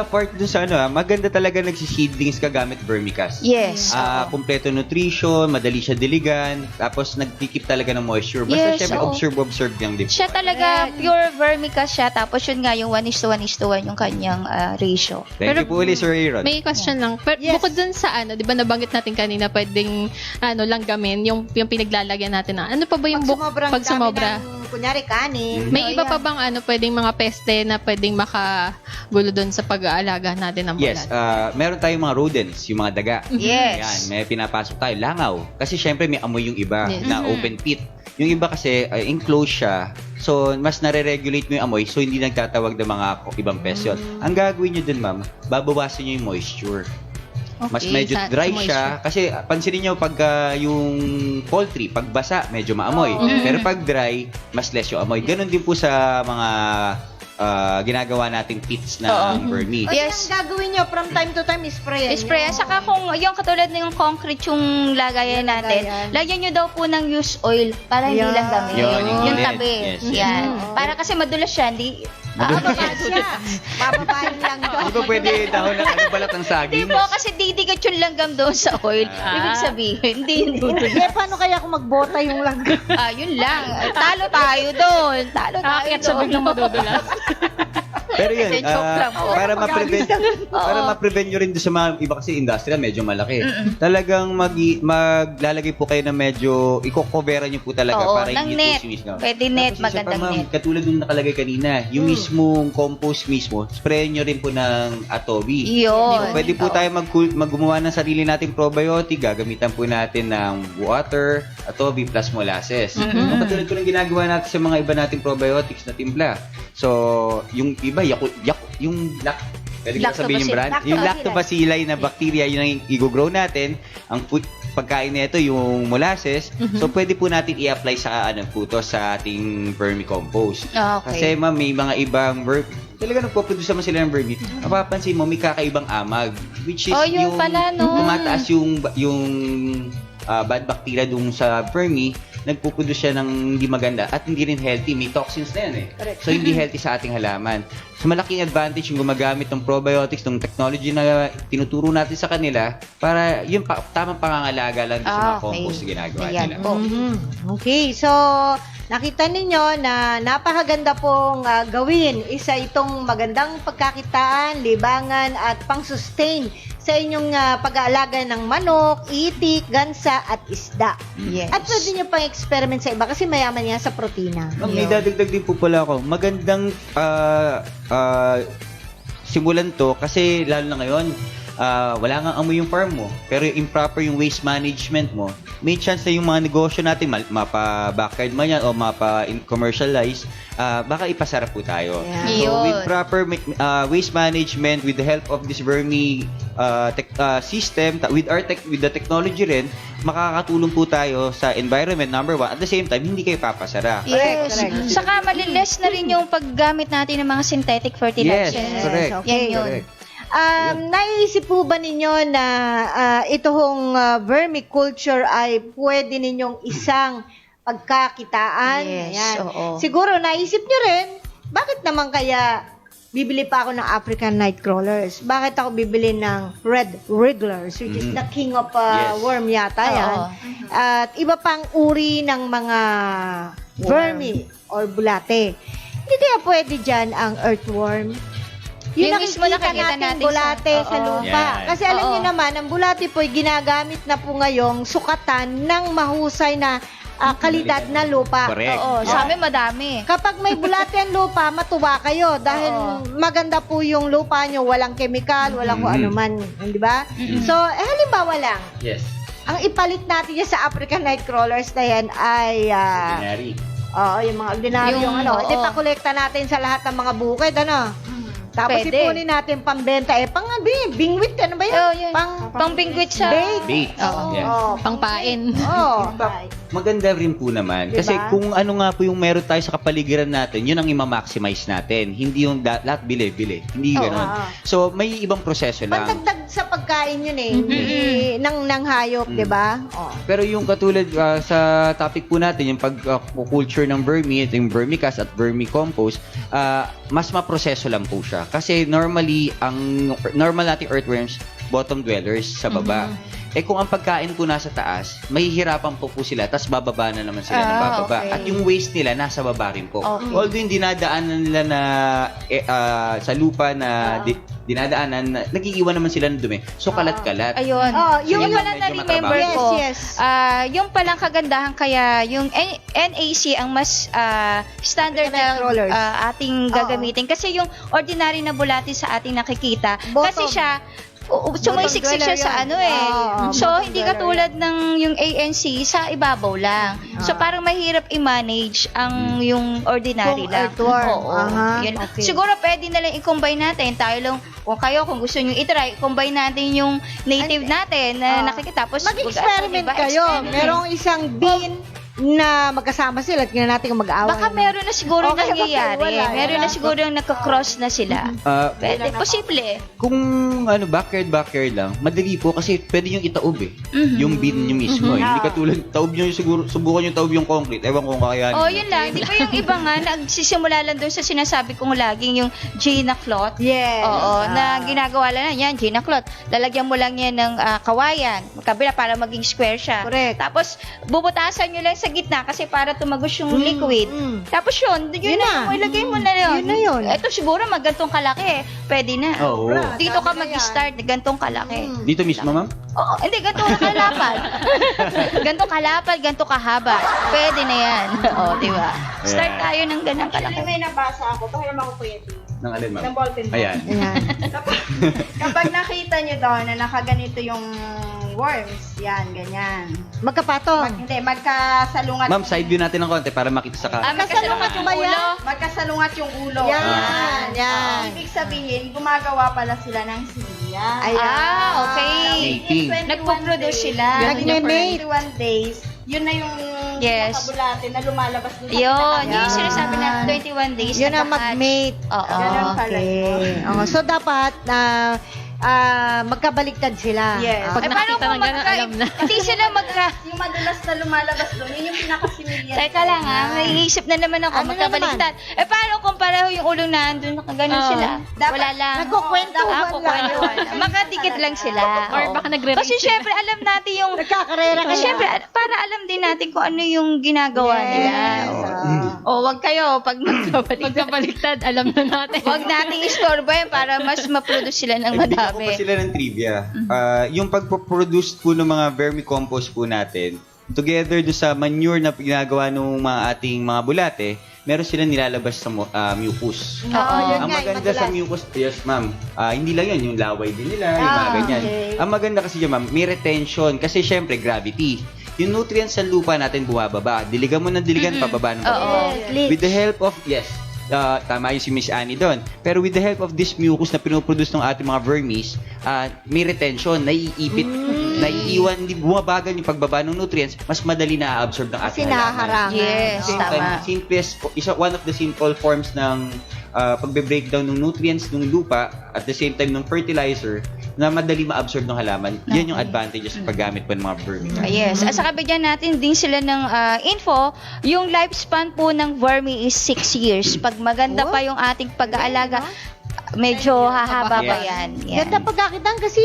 E: part dun sa maganda talaga nagsiseedlings ka gamit vermicast.
F: Yes.
E: Kumpleto nutrition, madali siya diligan, tapos nagkikip talaga ng moisture. Basta
F: Yes,
E: syempre
F: oo.
E: observe lang din.
F: Siya talaga pure vermicast siya. Tapos yun nga yung 1:1:1 yung kanyang ratio.
E: Thank
C: Pero-
E: you po ulit, Sir Aaron.
C: may question lang.
D: Yes.
C: Bukod dun sa di ba nabanggit natin kanina, pwedeng langgamin, yung pinaglalagyan natin na. Ano pa ba yung pag sumobra?
D: Kunyari, kanin.
C: May
D: O,
C: iba
D: yan.
C: pa bang pwedeng mga peste na pwedeng makagulo dun sa pag-aalaga natin ng
E: Yes,
C: bulat?
E: meron tayong mga rodents, yung mga daga.
F: Yes.
E: Ayan, may pinapasok tayo. Langaw. Kasi syempre may amoy yung iba
C: Yes.
E: na open pit. Yung iba kasi enclosed siya. So, mas nare-regulate mo yung amoy so hindi nagtatawag ng mga ibang pest yun. Ang gagawin nyo dun, ma'am, babawasan nyo yung moisture. Mas
C: Okay,
E: medyo
C: sa
E: dry
C: moisture.
E: siya. Kasi pansinin nyo pag yung poultry, pag basa, medyo maamoy. Pero pag dry, mas less yung amoy. Ganon din po sa mga ginagawa nating pits na vermi.
D: O,
F: Yes.
D: yan ang gagawin nyo from time to time, spray.
F: Spray. Saka kung yung katulad ng concrete yung lagayan natin,
D: Lagayan.
F: lagyan nyo daw po ng used oil para hindi
D: Yan.
F: lang dami.
E: Yun, yung
F: Yung
E: gilid.
F: tabi.
E: Yes.
F: Yan. Para kasi madulas siya, hindi...
D: Bababa siya. Bababahin lang doon.
E: Hindi ba pwede dahon ng balat ng
F: Hindi
E: saging?
F: po, kasi didigat yung langgam doon sa oil. Ibig sabihin, hindi
D: Hindi, paano kaya kung magbota yung langgam?
F: yun lang. Talo tayo doon. Talo tayo
C: Aakyat sa
F: doon.
C: biglang madudulas.
E: Pero yun,
F: Hindi, joke lang po.
E: para ma-prevent nyo rin doon sa mga iba kasi industrial, medyo malaki. Talagang maglalagay po kayo na medyo, i-coveran nyo po talaga
F: Oo,
E: para
F: ng
E: hindi
F: net.
E: po sinisgaw.
F: Pwede net,
E: Tapos isa pa,
F: magandang
E: ma'am,
F: net.
E: katulad nung nakalagay kanina, yung mismong compost mismo, sprayan nyo rin po ng Atobi.
F: Yun.
E: Pwede po tayo gumawa ng sarili nating probiotic, gagamitan po natin ng water, Atobi plus molasses. Yung katulad ko ng ginagawa natin sa mga iba nating probiotics na timpla. So, yung iba, yung pwede ko sabihin yung brand? Yung lactobacilli na bacteria, yun ang i-grow natin. Ang pagkain nito yung molasses. So, pwede po natin i-apply sa sa ating vermicompost.
F: Okay.
E: Kasi ma'am, may mga ibang talaga nagpo-produce naman sila ng vermi. Mapapansin mo, may kakaibang amag. Which is
F: yun pala, no?
E: tumataas yung bad bacteria dun sa vermi, nagpuproduce siya ng hindi maganda at hindi rin healthy. May toxins na yan eh. So, hindi healthy sa ating halaman. So, malaking advantage yung gumagamit ng probiotics, ng technology na tinuturo natin sa kanila para yung tamang pangangalaga lang sa mga compost na ginagawa
F: Ayan
E: nila.
F: po.
D: Okay, so nakita ninyo na napakaganda pong gawin. Isa itong magandang pagkakitaan, libangan at pang-sustain sa inyong pag-aalaga ng manok, itik, gansa, at isda.
F: Yes.
D: At pwede nyo pang experiment sa iba kasi mayaman yan sa protina.
E: Ma'am, may dadagdag din po pala ako. Magandang simulan to kasi lalo na ngayon, wala nga amoy yung farm mo. Pero improper yung waste management mo, may chance na yung mga negosyo natin, mapa-backyard man yan o mapa-commercialize, baka ipasarap po tayo.
D: Yeah.
E: So,
F: Yun.
E: with proper waste management, with the help of this Vermi system, with the technology rin, makakatulong po tayo sa environment, number one. At the same time, hindi kayo papasara.
F: Yes.
D: Correct.
F: Saka maliles na rin yung paggamit natin ng mga synthetic fertilizers.
E: Yes, correct.
F: Yan yun.
E: Correct.
D: Naisip po ba ninyo na itong vermiculture ay pwede ninyong isang pagkakitaan?
F: Yes,
D: Ayan.
F: oo.
D: Siguro naisip nyo rin, bakit naman kaya bibili pa ako ng African Nightcrawlers? Bakit ako bibili ng Red Wrigglers, which is the king of
E: Yes.
D: worm yata yan?
F: Oo.
D: At iba pang uri ng mga vermi or bulate. Hindi kaya pwede dyan ang earthworm?
F: Yung mismo nakikita natin
D: bulate
F: sa-
D: sa
F: oo.
D: lupa.
E: Yan.
D: Kasi alam
F: Oo.
D: niyo naman, ang bulate po ay ginagamit na po ngayong sukatan ng mahusay na kalidad na lupa.
E: Correct.
F: Oo, sa amin madami.
D: Kapag may bulate ang lupa, matuwa kayo dahil
F: Oo.
D: maganda po yung lupa nyo, walang chemical, walang kung ano man, di ba? So, halimbawa lang,
E: Yes.
D: ang ipalit natin yan sa African Nightcrawlers na yan ay
E: Ordinary.
D: yung mga ordinaryong
F: Yung,
D: ano.
F: oo.
D: Hindi pa kolekta natin sa lahat ng mga bukid, ano? Tapos
F: Pwede.
D: ipunin natin pambenta. Bingwit, ano ba yun?
F: Oh, yun. Pang-bingwit sa...
D: Bait.
E: Bait.
F: Oo.
E: Yes.
C: Pangpain.
D: Oh.
E: Maganda rin po naman.
D: Diba?
E: Kasi kung ano nga po yung meron tayo sa kapaligiran natin, yun ang i-maximize natin. Hindi yung lahat bili-bili. Hindi
D: Oo.
E: gano'n. So, may ibang proseso lang.
D: Pantagdag sa pagkain yun eh. Hindi ng hayop, di ba? Oh.
E: Pero yung katulad sa topic po natin, yung pag-culture ng vermi, ito yung vermicast at vermicompost, mas maproseso lang po siya. Kasi normally, ang normal nating earthworms, bottom dwellers sa baba. Eh kung ang pagkain po nasa taas, mahihirapan po sila, tapos bababa na naman sila ng bababa.
D: okay.
E: At yung waste nila, nasa baba rin po.
F: Okay.
E: Although yung dinadaanan nila na sa lupa na dinadaanan, nagiiwan naman sila ng dumi. So kalat-kalat.
F: Ayun.
D: Oh,
F: yung
D: yung
F: pala
E: medyo
F: na-remember
E: matrabaho.
F: ko,
D: Yes.
F: yung palang kagandahan kaya yung NAC ang mas standard na
D: Nightcrawlers.
F: ating gagamitin. Kasi yung ordinary na bulate sa ating nakikita, kasi
D: Bottom.
F: siya, sumisiksik siya
D: dweller
F: sa
D: yan.
F: ano eh.
D: Oo,
F: So,
D: bottom
F: hindi
D: dweller
F: katulad ng yung ANC sa ibabaw lang. So, parang mahirap i-manage ang yung ordinary
D: Kung
F: lang.
D: earthworm.
F: Oo.
D: Aha,
F: Yun.
D: okay.
F: Siguro pwede na lang i-combine natin. Tayo lang, kung gusto nyo i-try, combine natin yung native natin na nakikita. Tapos,
D: Mag-experiment kayo. Merong isang bean na magkasama sila at tingnan natin kung mag-aaway.
F: Baka meron na siguro
D: Okay,
F: nangyayari.
D: wala.
F: Meron na siguro nagka-cross na sila. Pwede, posible.
E: Kung backyard lang, madali po kasi pwede yung itaob eh.
F: Mhm.
E: Yung bin nyo mismo eh. Hindi katulad, taob nyo siguro, subukan yung taob yung concrete. Ewan ko kung kakayanin.
F: Oh, yun lang. Di ba yung iba nga, nagsisimula lang doon sa sinasabi kong laging yung Gina cloth.
D: Yes.
F: Oo, na ginagawa lang yan, Gina cloth. Lalagyan mo lang yan ng kawayan, kabila para maging square siya.
D: Correct.
F: Tapos, bubutasan nyo lang sa gitna kasi para tumagos yung liquid. Tapos yun
D: Yun
F: na,
D: na.
F: ilagay mo na yun.
D: Yun na yun.
F: Ito siguro magantong kalaki, pwede na.
E: Oo.
F: Dito ka mag-start, gantong kalaki.
E: Dito mismo, ma'am?
F: Oo, hindi, ganito kalapad. Ganito kalapad, ganito kahaba. Pwede na yan. Oo, di ba? Start tayo ng ganang kalaki.
B: May nabasa ako, pakiram ako pwede.
E: Ng alin, ma'am?
B: Ng ballpen po.
E: Ayan.
D: Ayan.
B: Kapag nakita nyo doon na nakaganito yung worms, yan, ganyan.
D: Magkapatong.
B: Magkasalungat.
E: Ma'am, side view natin ng konti para makita sa camera.
F: Magkasalungat yung ulo.
B: Magkasalungat yung ulo.
D: Yan, yan.
B: Ibig sabihin, gumagawa pala sila ng silya.
D: Ayan.
F: Okay.
E: Mating.
F: Nagpo-produce sila.
D: Nagme-mate.
B: 21 days, yun na yung
F: Yes.
B: nakabulate na lumalabas dun sa
F: Yun,
B: pinaka-
F: yung sinasabi na 21 days.
D: Yun ang
F: nakahatch.
D: mag-mate.
F: Oo.
B: Ganun pala
D: Okay. So, dapat magkabaliktad sila.
B: Yes.
D: Ah,
C: Pag
F: Eh, paano
C: nakita
F: kung
C: ng ganun, alam na.
F: Hindi sila
B: Yung madalas na lumalabas doon, yun yung pinakasimilya.
F: Teka lang may isip na naman ako,
D: Ano na
F: magkabaliktad. Eh, paano kung pareho yung ulo na andun, nakaganon
C: Oo.
F: sila?
B: Dapat
F: Wala lang.
D: Nagkukwentuhan
F: Kukwentuhan.
D: lang.
F: Makadikit lang sila.
C: Or
F: Oo.
C: baka nagre-rate
F: Kasi
C: sila.
F: syempre, alam natin yung
D: Nagkakarera
F: Kasi
D: kayo.
F: syempre, para alam din natin kung ano yung ginagawa
D: Yes.
F: nila. Oo, O wag kayo, pag
C: Magkabaliktad, alam na natin.
F: wag nating istorbo yan para mas ma-produce sila ng
E: Bigyan ko pa
F: madami.
E: sila ng trivia. Yung pagpo-produce po ng mga vermicompost po natin, together do sa manure na ginagawa ng mga ating mga bulate, meron silang nilalabas sa mucus.
D: Oo, yun
E: Ang
D: nga,
E: maganda sa mucus, yes ma'am, hindi lang yun, yung laway din nila, yung mga ganyan.
D: Okay.
E: Ang maganda kasi dyan ma'am, may retention, kasi syempre gravity. Yung nutrients sa lupa natin bumababa. Diligan mo ng diligan, pababa ng pababa.
D: Yes, leach.
E: With the help of, tama yung si Miss Annie doon. Pero with the help of this mucus na pinoproduce ng ating mga vermis, may retention, naiipit, naiiwan, hindi bumabagal yung pagbaba ng nutrients, mas madali na-absorb ng
D: Kasi
E: ating halaman.
D: nahaharangan.
F: Yes,
E: Same
F: tama.
E: time, one of the simple forms ng pagbe-breakdown ng nutrients ng lupa at the same time ng fertilizer na madali ma-absorb ng halaman. Yan yung advantages sa paggamit po ng mga vermi.
F: Yes. At saka bigyan natin din sila ng info, yung lifespan po ng vermi is 6 years. Pag maganda pa yung ating pag-aalaga, medyo hahaba pa yan. Yan.
D: Ganda pagkakitaan kasi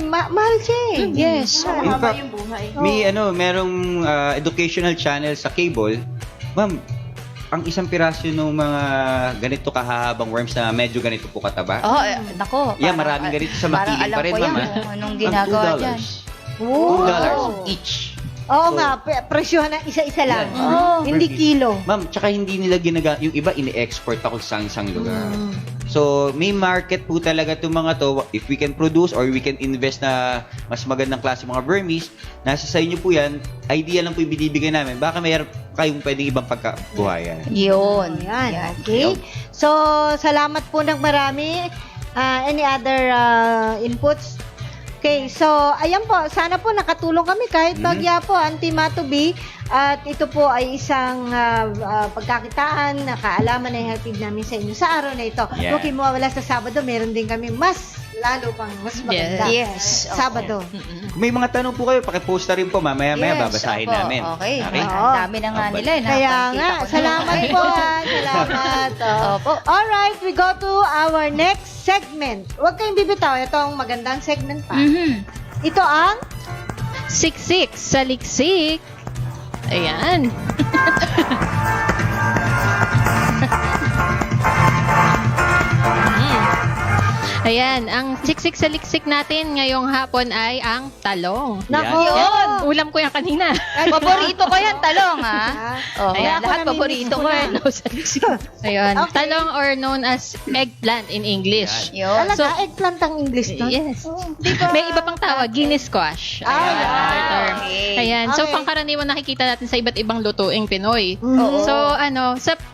D: mahal siya eh.
F: Yes.
E: In fact, merong educational channel sa cable. Ma'am, ang isang piraso ng mga ganito kahahabang worms na medyo ganito po kataba.
F: Oh, nako.
E: Yeah, maraming ganito sa makiling pa rin, ma'am.
F: Parang alam ko yan kung anong ginagawa dyan.
E: $2 each.
D: Oo
E: So,
D: nga, presyohan ng isa-isa lang.
F: Oo.
D: Hindi kilo.
E: Ma'am, tsaka hindi nila yung iba ini-export pa kung saan-saan lugar. So, may market po talaga itong mga to. If we can produce or we can invest na mas magandang klase mga vermis, nasa sa inyo po yan, idea lang po ibibigay namin. Baka mayroon kayong pwedeng ibang pagkabuhayan.
F: Yun.
D: Yan, okay. So, salamat po ng marami. Any other inputs? Okay, so, ayan po. Sana po nakatulong kami kahit bagya po, Anti-Matubi. At ito po ay isang pagkakitaan na kaalaman na ihatid namin sa inyo sa araw na ito.
E: Yeah.
D: Okay, mawawala sa Sabado, meron din kami lalo pang mas maganda.
F: Yes.
D: Sabado.
E: Kung may mga tanong po kayo, pakipost na rin po. Mamaya-maya
F: Yes,
E: babasahin
F: opo.
E: namin.
F: Okay.
D: Oo.
F: Ang dami na nga nila.
D: Kaya
F: nakakita
D: nga,
F: ko na.
D: salamat
F: Okay.
D: po. Salamat.
F: Opo.
D: Alright, we go to our next segment. Huwag kayong bibitaw. Ito ang magandang segment pa. Ito ang
C: Siksik sa liksik. Ayan. Ayan, ang siksik sa liksik natin ngayong hapon ay ang talong.
D: Nako.
F: Yun.
C: Ulam ko yan kanina.
F: Paborito ko yan, talong, ha? Oh,
C: Ayan,
F: lahat
D: ako
F: paborito ko yan.
C: Ayun,
D: Okay.
C: talong or known as eggplant in English.
F: Yun.
C: So,
D: Talaga, eggplant ang English nun?
C: Yes. May iba pang tawag, Guinness squash.
D: Ah,
C: Ayan,
D: yeah.
C: another term.
F: Okay.
C: Ayan, so
D: Okay.
C: pangkaraniwan nakikita natin sa iba't ibang lutuing Pinoy.
D: Mhm.
C: So,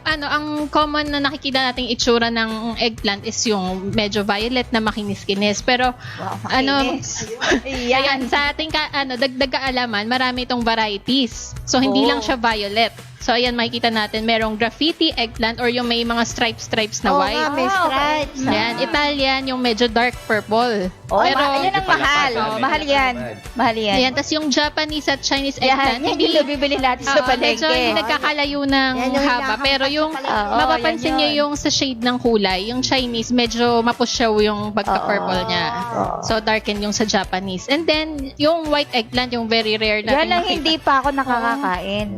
C: ang common na nakikita nating itsura ng eggplant is yung medyo violet na makinis-kinis. Pero,
F: Wow,
C: ano,
F: makinis.
C: ayan, sa ating dagdag kaalaman, marami itong varieties. So, hindi lang siya violet. So, ayan, makikita natin, merong graffiti eggplant or yung may mga stripes na
D: Oo
C: white.
D: nga, may
F: Ah, okay.
D: stripes.
C: Ayan, Italian, yung medyo dark purple.
F: Oh,
C: Pero,
F: yan ang mahal.
E: Ito pala pa,
F: Mahal yan. Mahal yan.
C: ayan, tas yung Japanese at Chinese
F: Yan,
C: eggplant,
F: yan yung nabibili natin sa
C: medyo
F: palengke.
C: hindi nagkakalayo ng
D: Yan yung
C: haba.
D: hinahampas
C: Pero
D: sa
C: yung
D: palengke.
F: Oo,
C: mapapansin
F: yan
C: nyo
F: yun.
C: yung sa shade ng kulay, yung Chinese, medyo mapusyaw yung pagka-purple niya. So, darken yung sa Japanese. And then, yung white eggplant, yung very rare natin
F: Yan lang
C: makita.
F: hindi pa ako nakakakain.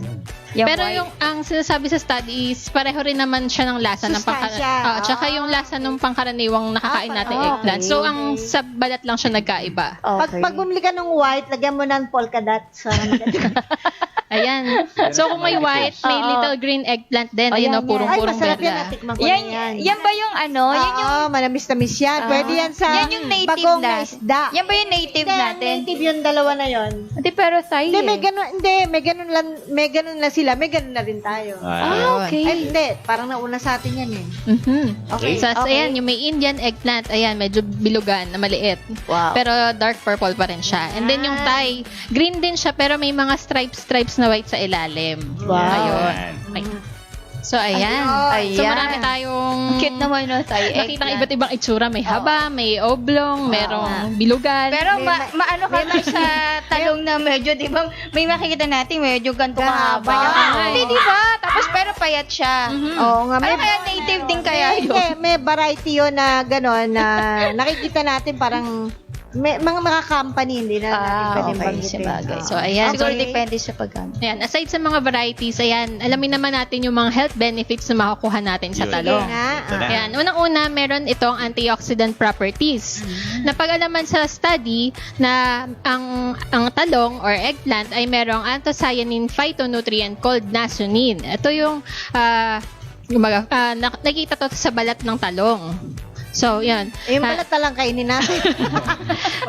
C: Pero
F: white.
C: yung ang sinasabi sa study is pareho rin naman siya ng lasa ng
D: Sustansya.
C: tsaka yung lasa ng pangkaraniwang nakakain natin
D: okay.
C: eggplant. So ang sa balat lang siya nagkaiba.
F: Okay.
D: Pag bumili ka ng white, lagyan mo ng polka dots.
C: Ayan. So kung may white, may
F: Oo.
C: little green eggplant din.
F: Oh,
C: Ayun
F: yan,
C: na
F: yan.
D: Ay,
C: purong-purong
D: masarap yan.
C: berde.
D: Natikman ko
F: yan,
D: na yan.
F: yan ba yung ano? Yan yung,
D: Oo, manamis-tamis yan. Pwede yan sa
F: yan yung native
D: bagong
F: na.
D: na isda.
F: Yan ba yung native
D: Hindi,
F: natin?
D: native yung dalawa na yon.
F: Hindi, pero Thai
D: Hindi,
F: eh.
D: may ganun lang sila. May ganun na rin tayo.
F: Ah, okay.
D: Ay, hindi. Parang nauna sa atin yan eh.
C: Okay. So, ayan, yung may Indian eggplant, ayan, medyo bilugan na maliit.
F: Wow.
C: Pero dark purple pa rin siya. And then yung Thai, green din siya pero may mga stripes na white sa ilalim.
D: Wow.
C: Ayun. Ay. So, ayan.
F: Ayun.
C: So, marami tayong
F: Cute naman no, Thai
C: nakita
F: eggplant.
C: iba't ibang itsura. May haba, may oblong, merong bilugan.
F: Pero
D: May
F: maano ka ba sa talong na medyo, di ba, may makikita natin medyo ganito
D: Gahaba.
F: kahaba. Hindi, di ba? Tapos pero payat siya.
D: Oo nga.
F: Ano kaya native din kaya yun?
D: May variety yun na gano'n na nakikita natin parang mga company, hindi na natin pwedeng
F: okay,
D: banggitin.
F: sabagay. So,
D: Ah.
F: ayan.
D: Okay.
F: Siguro depende sa pagkano.
C: Ayan, aside sa mga varieties, ayan, alamin naman natin yung mga health benefits na makukuha natin sa
E: Yun.
C: talong.
D: Sige nga.
E: Ito na.
C: Ayan, unang-una, meron itong antioxidant properties. Napag-alaman sa study na ang talong or eggplant ay merong anthocyanin phytonutrient called nasonin. Ito yung nakikita to sa balat ng talong. So, yan.
D: Yung balat na lang kainin natin.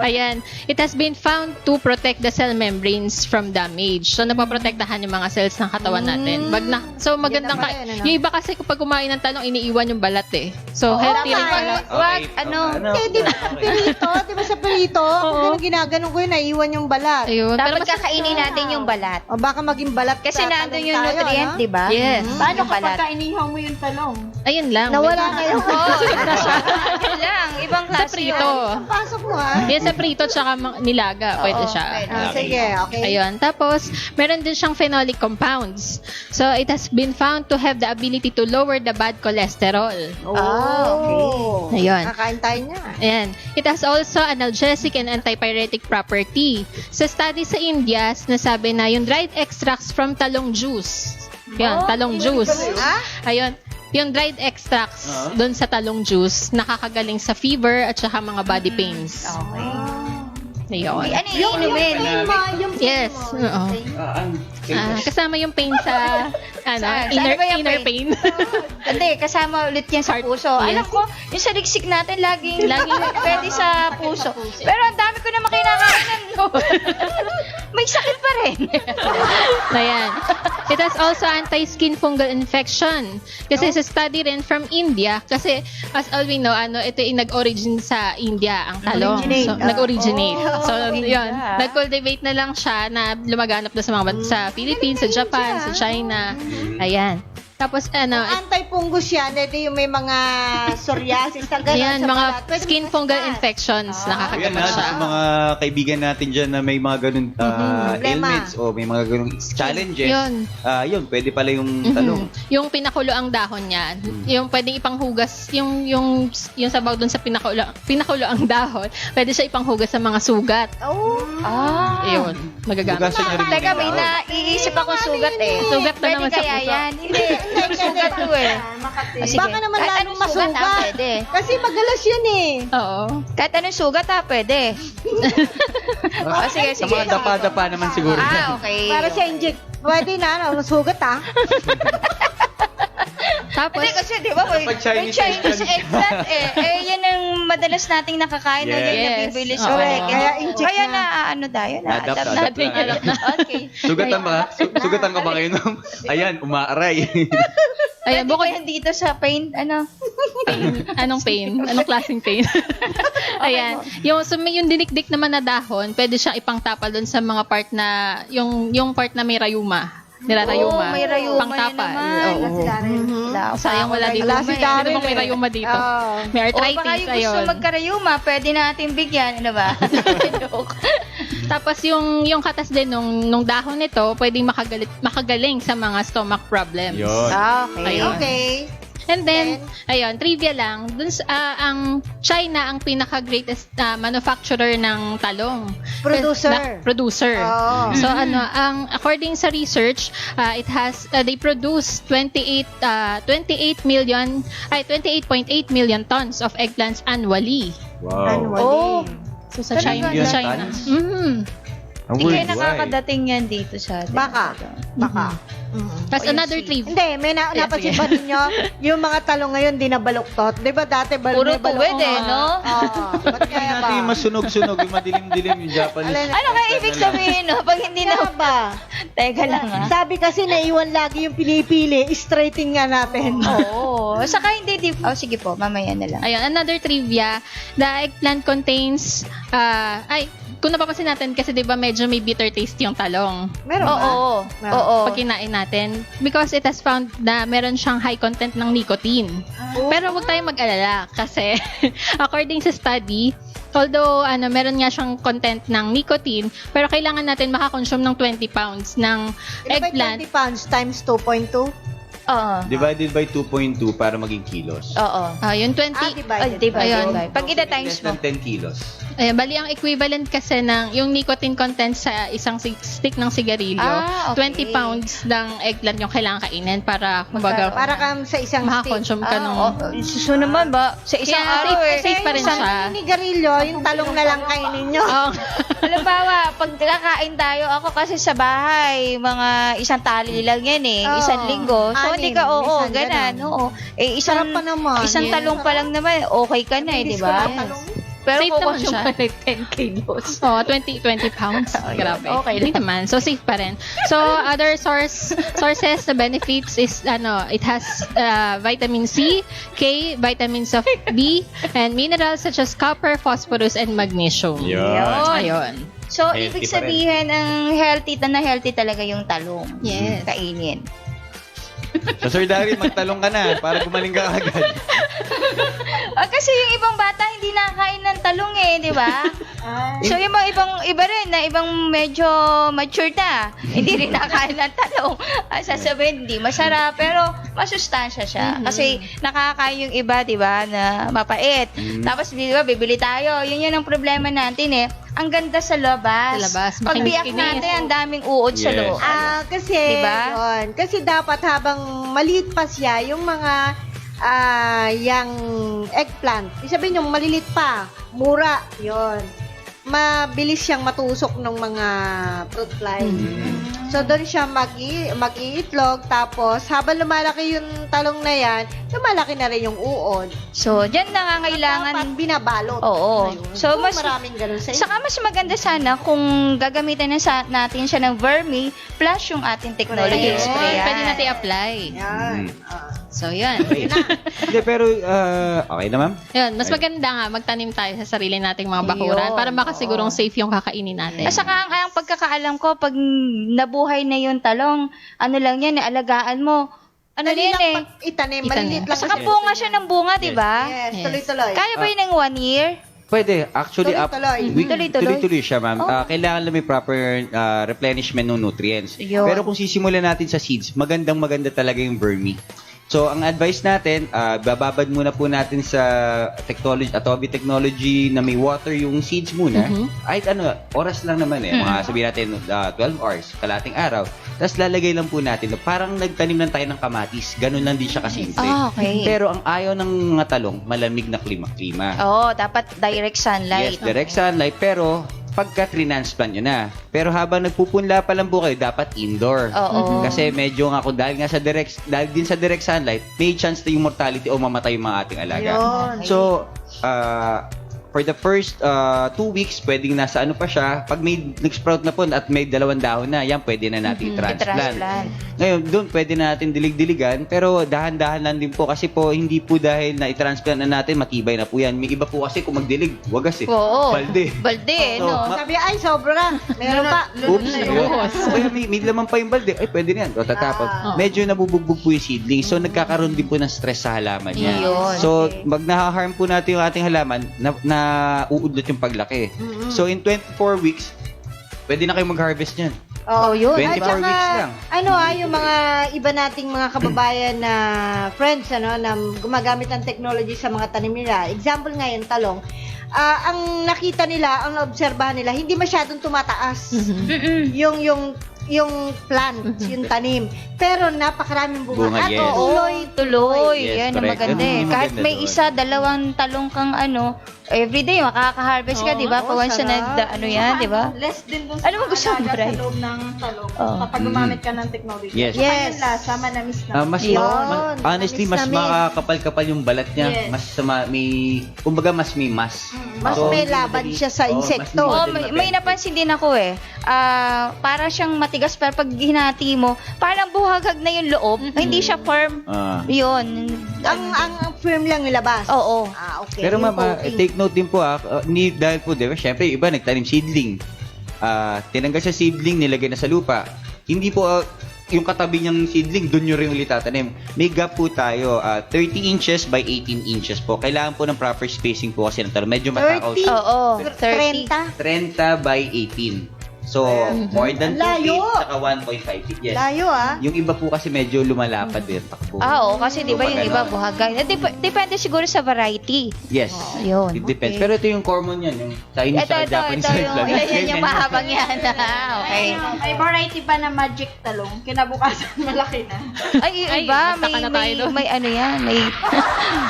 C: Ayan. It has been found to protect the cell membranes from damage. So, napaprotektahan yung mga cells ng katawan natin. So, magandang
D: Yan na pala yun, ano?
C: Yung iba kasi kapag kumain ng talong, iniiwan yung balat eh. So, healthy rin
D: tama.
C: pala.
F: Wag, ano.
D: Eh, di ba, pirito? Di ba sa pirito? Kung ginaganon ko yun, naiwan yung balat.
C: Ayun. Pero
F: Dapat kakainin natin yung balat.
D: O baka maging balat
F: Kasi
D: sa
F: nandun
D: talong
F: yung
D: tayo,
F: nutrient,
D: ano?
F: di ba?
C: Yes.
B: Paano
F: Yung balat.
B: kapag inihaw mo yung talong?
C: ayun lang.
D: Nawala kayo.
F: Yun lang, ibang
C: Sa
F: klase
C: prito.
F: yun.
D: Pasok mo ha.
C: Yan sa prito tsaka nilaga. Pwede siya.
F: pwede.
D: Sige, okay.
C: Ayun. Tapos, meron din siyang phenolic compounds. So, it has been found to have the ability to lower the bad cholesterol.
D: Okay.
C: Ayun.
D: Kakain tayo niya.
C: Ayan. It has also analgesic and antipyretic property. Sa study sa India, nasabi na yung dried extracts from talong juice. Yan, talong juice. Ayun. Yung dried extracts doon sa talong juice, nakakagaling sa fever at saka mga body pains.
F: Okay.
C: Ayun.
F: Ano yung inumin?
C: Yes. Oo. Kasama yung pain sa
F: Saan
C: inner,
F: ba yung
C: inner
F: pain?
C: pain.
F: Hindi, kasama ulit yan sa
C: Heart,
F: puso.
C: yes.
F: Alam ko, yung sa ligsik natin, laging pwede sa puso. Pero ang dami ko naman kinakainan. May sakit pa rin.
C: Ayan. It has also anti-skin fungal infection. Kasi sa study rin from India, kasi as all we know, ito yung nag-origin sa India, ang talong. So, nag-originate. So, yun. Nag-cultivate na lang siya na lumaganap na sa mga sa Philippines, sa Japan, sa China. Ayan. Tapos,
D: Anti-fungus yan. Ito yung may mga psoriasis na gano'n
C: ayan,
D: sa
C: mga
D: balat. Pwede
C: skin fungal infections,
E: Ayan
C: nakakagamot siya.
E: sa mga kaibigan natin dyan na may mga ganun
D: Problema.
E: ailments o may mga ganun challenges.
C: Yun.
E: Yun, pwede pala yung talong.
C: Yung pinakulo ang dahon niya, yung pwedeng ipanghugas, yung sabaw dun sa pinakulo ang dahon, pwede siya ipanghugas sa mga sugat. Yun, magagamit.
E: Hugasan niya rin yung
F: Teka, may
E: tao.
F: naiisip akong sugat eh.
C: Sugat na
F: Pwede
C: naman sa
F: kaya
C: puso.
F: yan? Hindi, sugat to eh. O, sige.
D: Baka naman
F: Kahit
D: lalong
F: anong sugat,
D: masugat.
F: pwede.
D: Kasi magalas yun eh.
C: Oo.
F: Kahit anong sugat pwede. O, sige,
E: Sa
F: sige.
E: mga dapa-dapa naman siguro.
F: Okay.
D: Para sa inject. Pwede na, masugat ha.
C: Tapos,
F: Hindi kasi, di ba, may
E: Kapag
F: may
E: Chinese
F: Chinese eggplant eh. Yan ang madalas nating nakakain na yan,
E: Yes.
F: nabibili sa
C: Correct.
F: palengke.
D: Kaya inject
F: Kaya
D: na.
F: ano tayo,
E: Na-adapt
F: na-adapt
E: na.
F: na. Okay.
E: Sugatan ba? Sugatan ka ba kayo nung? Ayan, umaaray.
C: ayan,
F: Pwede
C: bukod
F: ba yan dito sa pain,
C: pain. Anong pain? Anong klaseng pain? Ayan. Yung dinikdik naman na dahon, pwede siya ipangtapal doon sa mga part na, yung part na may rayuma. Nilarayuma.
F: Oh, may rayuma
C: Pangtapal.
F: yun naman.
C: Oo. Sayang wala dito.
D: Wala si Daryl
C: Dito bang may
D: eh.
C: rayuma dito?
D: Oo.
C: May
F: O baka
C: arthritis.
F: yung gusto
C: Ayun.
F: magkarayuma, pwede natin bigyan, ano ba? Joke.
C: Tapos yung katas din nung dahon nito, pwedeng makagaling sa mga stomach problems.
E: Yun.
F: Okay.
C: Ayun.
D: Okay.
C: And then, ayun, trivia lang, dun sa, ang China ang pinaka-greatest manufacturer ng talong.
D: Producer.
C: Producer.
D: Oo.
C: So, according sa research, they produce 28.8 million tons of eggplants annually.
E: Wow.
D: Annually.
F: Oh.
C: So, sa China.
E: Million
C: China.
E: tons?
C: Mhm.
F: Hindi kaya nakakadating yan dito sa atin.
D: Baka. Baka.
C: Tapos another trivia.
D: Hindi, may napansin ba ninyo? Yung mga talong ngayon, di nabaluktot. Di ba dati
F: Puro
D: may baluktot?
F: tuwid eh, no?
D: Oo. Ba't kaya ba?
E: Natin yung masunog-sunog, yung madilim-dilim yung Japanese.
D: Alin-
F: Ano kaya ibig sabihin, no? Pag hindi
D: Kaya
F: na...
D: ba?
F: Teka lang, ha?
D: Sabi kasi naiwan lagi yung pinipili, straighten nga natin.
F: Oo. Saka hindi... Oh, sige po, mamaya na lang.
C: Ayun, another trivia. The eggplant contains, kung napapansin natin, kasi di ba medyo may bitter taste yung talong
D: Meron ba?
F: Oo.
D: Meron.
F: Oo.
C: pag kinain natin. Because it has found na meron siyang high content ng nicotine. Pero huwag tayong mag-alala kasi according sa study, although meron nga siyang content ng nicotine, pero kailangan natin makakonsume ng 20 pounds ng eggplant.
D: 20 pounds times 2.2?
F: Oo.
E: Divided by 2.2 para maging kilos.
F: Oo.
C: Yung 20,
D: Divided.
F: Diba?
C: Ayun.
F: Pag ita times
E: Less
F: mo.
E: than 10 kilos.
C: Bali, ang equivalent kasi ng yung nicotine content sa isang stick ng sigarilyo,
F: Okay.
C: 20 pounds ng eggplant yung kailangan kainin para, kumbaga,
D: Para kang sa isang
C: makakonsume ka nung...
F: So naman ba, sa isang
C: Kaya
F: araw
C: safe pa rin
D: Isang
C: siya.
D: sinigarilyo, yung talong na lang kainin nyo.
C: Oh.
F: Halimbawa, pag kakain tayo, ako kasi sa bahay, mga isang tali lang yan
D: Oo.
F: isang linggo. So, hindi ka,
D: Minsan
F: ganan.
D: ganun.
F: Oo. Isang,
D: Sarap pa naman.
F: isang talong pa lang naman, okay ka na di ba? Pero
C: Safe
F: kung
C: naman
F: consume
C: siya.
F: ka ng 10 kilos.
C: Oh, 20 pounds. Grabe.
F: Okay
C: Hindi naman. So, safe pa rin. So, other sources na benefits is, it has vitamin C, K, vitamins of B, and minerals such as copper, phosphorus, and magnesium. Ayun.
F: So,
E: Healthy
F: ibig
E: pa rin.
F: sabihin, ang healthy talaga yung talong.
C: Yes.
F: Kainin.
E: So, Sir Daryl, magtalong ka na para gumaling ka agad.
F: Kasi yung ibang bata hindi nakakain ng talong di ba? So yung mga iba rin na ibang medyo mature na, hindi rin nakakain ng talong. Sasabihin hindi masarap pero masustansya siya. Kasi nakakain yung iba, di ba, na mapait. Tapos di ba, bibili tayo. Yun ang problema natin Ang ganda sa labas.
C: Sa labas,
F: Pag biyak
C: makinis-kinis.
F: natin, ang daming uod sa
E: Yes.
F: loob.
D: Kasi,
F: Diba?
D: yun. Kasi dapat habang maliit pa siya, yung mga yung eggplant, sabihin yung malilit pa, mura, yon. Mabilis siyang matusok ng mga fruit fly. So, doon siya mag-iitlog, tapos habang lumalaki yung talong na yan, lumalaki na rin yung uod.
F: So, dyan
D: Dapat
F: nangangailangan.
D: binabalot.
F: Oo.
D: Ayun.
F: So, mas
D: maraming ganun sa
F: Saka mas maganda sana kung gagamitan natin siya ng vermi plus yung ating technology
D: Yes.
F: spray.
C: Pwede natin i-apply.
D: Yan.
C: So, yan.
E: Hindi, pero okay na, ma'am?
C: Yun, mas maganda nga, magtanim tayo sa sarili nating mga bakuran
F: Yun,
C: para makasigurong safe yung kakainin natin.
F: At saka ang pagkakaalam ko, pag nabuhay na yung talong, ano lang yan, alagaan mo. Ano
D: Dali
F: yan
D: lang itanim. Malilit lang.
F: At saka
D: kasi.
F: bunga siya ng bunga, di ba?
D: Yes,
C: Yes.
D: tuloy-tuloy.
F: Kaya ba yun ng 1 year?
E: Pwede. Actually,
D: Tuloy-tuloy.
E: tuloy-tuloy siya, ma'am.
F: Oh.
E: Kailangan lang may proper replenishment ng nutrients.
F: Yun.
E: Pero kung sisimulan natin sa seeds, maganda talaga yung vermi. So, ang advice natin, bababad muna po natin sa Atobi technology na may water yung seeds muna. Kahit oras lang naman mga sabihin natin 12 hours, kalating araw. Tapos lalagay lang po natin, parang nagtanim lang tayo ng kamatis. Ganun lang din siya kasimple.
F: Okay.
E: Pero ang ayaw ng mga talong, malamig na klima-klima.
F: Oo, dapat direct sunlight.
E: Yes, direct sunlight, pero pagka transplant nyo na. Pero habang nagpupunla pa lang po kayo, dapat indoor.
F: Oo.
E: Kasi medyo nga kung dahil din sa direct sunlight, may chance na yung mortality o mamatay yung mga ating alaga.
D: Yun.
E: So, for the first 2 weeks, pwedeng nasa pa siya. Pag may nag-sprout na po at may 2 dahon na, yan pwede na natin i-transplant. Ngayon, doon pwede na natin dilig-diligan, pero dahan-dahan lang din po kasi po, hindi po dahil na i-transplant na natin, matibay na po yan. May iba po kasi kung magdilig, wagas
F: Oo.
E: Balde.
F: Balde,
E: So,
F: no?
D: Sabi, ay, sobra. Meron pa.
E: Oops, Kaya may laman pa yung balde. Ay, pwede na yan. O, tatapon. Medyo nabubugbog po yung seedling. So, nagkakaroon din po ng stress sa halaman niya.
F: Yun.
E: So, mag nahaharm po natin yung ating halaman na uudlot yung paglaki. So, in 24 weeks, pwede na kayo mag-harvest niyan.
F: Oh, yun.
E: 24
D: At saka,
E: weeks lang.
D: yung mga iba nating mga kababayan na friends, na gumagamit ng technology sa mga tanim nila. Example nga yung talong. Ang nakita nila, ang naobserbahan nila, hindi masyadong tumataas. Yung plant, yung tanim. Pero napakaraming bunga.
E: Bunga,
D: At
E: yes.
F: Tuloy.
E: Yes,
F: Yan ang
E: correct.
F: maganda
E: Yan ang
F: Kahit
E: maganda
F: may
E: doon.
F: 1, 2 talong kang everyday, makaka-harvest ka, di ba?
D: Oo,
F: Pag once
D: sarap.
F: na yan, di ba?
B: Less din dun
F: Ano mo gusto mo,
B: alaga
F: Bray?
B: sa loob ng talong
F: Oo.
B: kapag gumamit ka ng technology.
E: Yes.
B: Saka
D: Yes.
B: yung lasa, manamis na.
D: Yun.
E: Honestly, mas
D: Tamis-tamis.
E: makakapal-kapal yung balat niya.
B: Yes.
E: Mas kumbaga mas may mas.
D: Mas
E: So,
D: may
E: hindi
D: laban
E: madali-
D: siya sa
E: Oo, mas
D: insekto.
E: hindi
F: Oh,
E: madali
F: may napansin din ako para siyang matigas pero pag hinati mo, parang buhaghag na yung loob. Hindi siya firm. Yun.
D: Ang firm lang yung labas.
F: Oo.
D: Okay.
E: Pero
D: Yung
E: ma'am,
D: coating.
E: take note din po dahil po, di ba, syempre, iba nagtanim seedling. Tinanggal sa seedling, nilagay na sa lupa. Hindi po yung katabi niyang seedling, doon nyo rin ulit tatanim. May gap po tayo, 30 inches by 18 inches po. Kailangan po ng proper spacing po kasi ng talong. Medyo matakaw
D: 30?
E: siya.
F: Oo.
D: 30?
E: 30 by 18. So, more than 2
D: Layo.
E: feet, saka 1.5 feet. Yes.
D: Layo
E: Yung iba po kasi medyo lumalapad din, takbo.
F: Oo, kasi di ba yung iba
E: Gumagano.
F: buhagan. Depende siguro sa variety.
E: Yes.
F: Yun.
E: It depends. Pero ito yung common yan, yung Chinese
F: Ito,
E: at
F: ito,
E: Japanese
F: ito
E: red
F: yung,
E: flag.
F: yan yung
E: Ganyan.
F: mahabang yan. Okay.
B: May variety pa na magic talong. Kinabukasan malaki na.
F: Ay, yung iba,
C: basta ka na tayo doon.
F: may ano yan,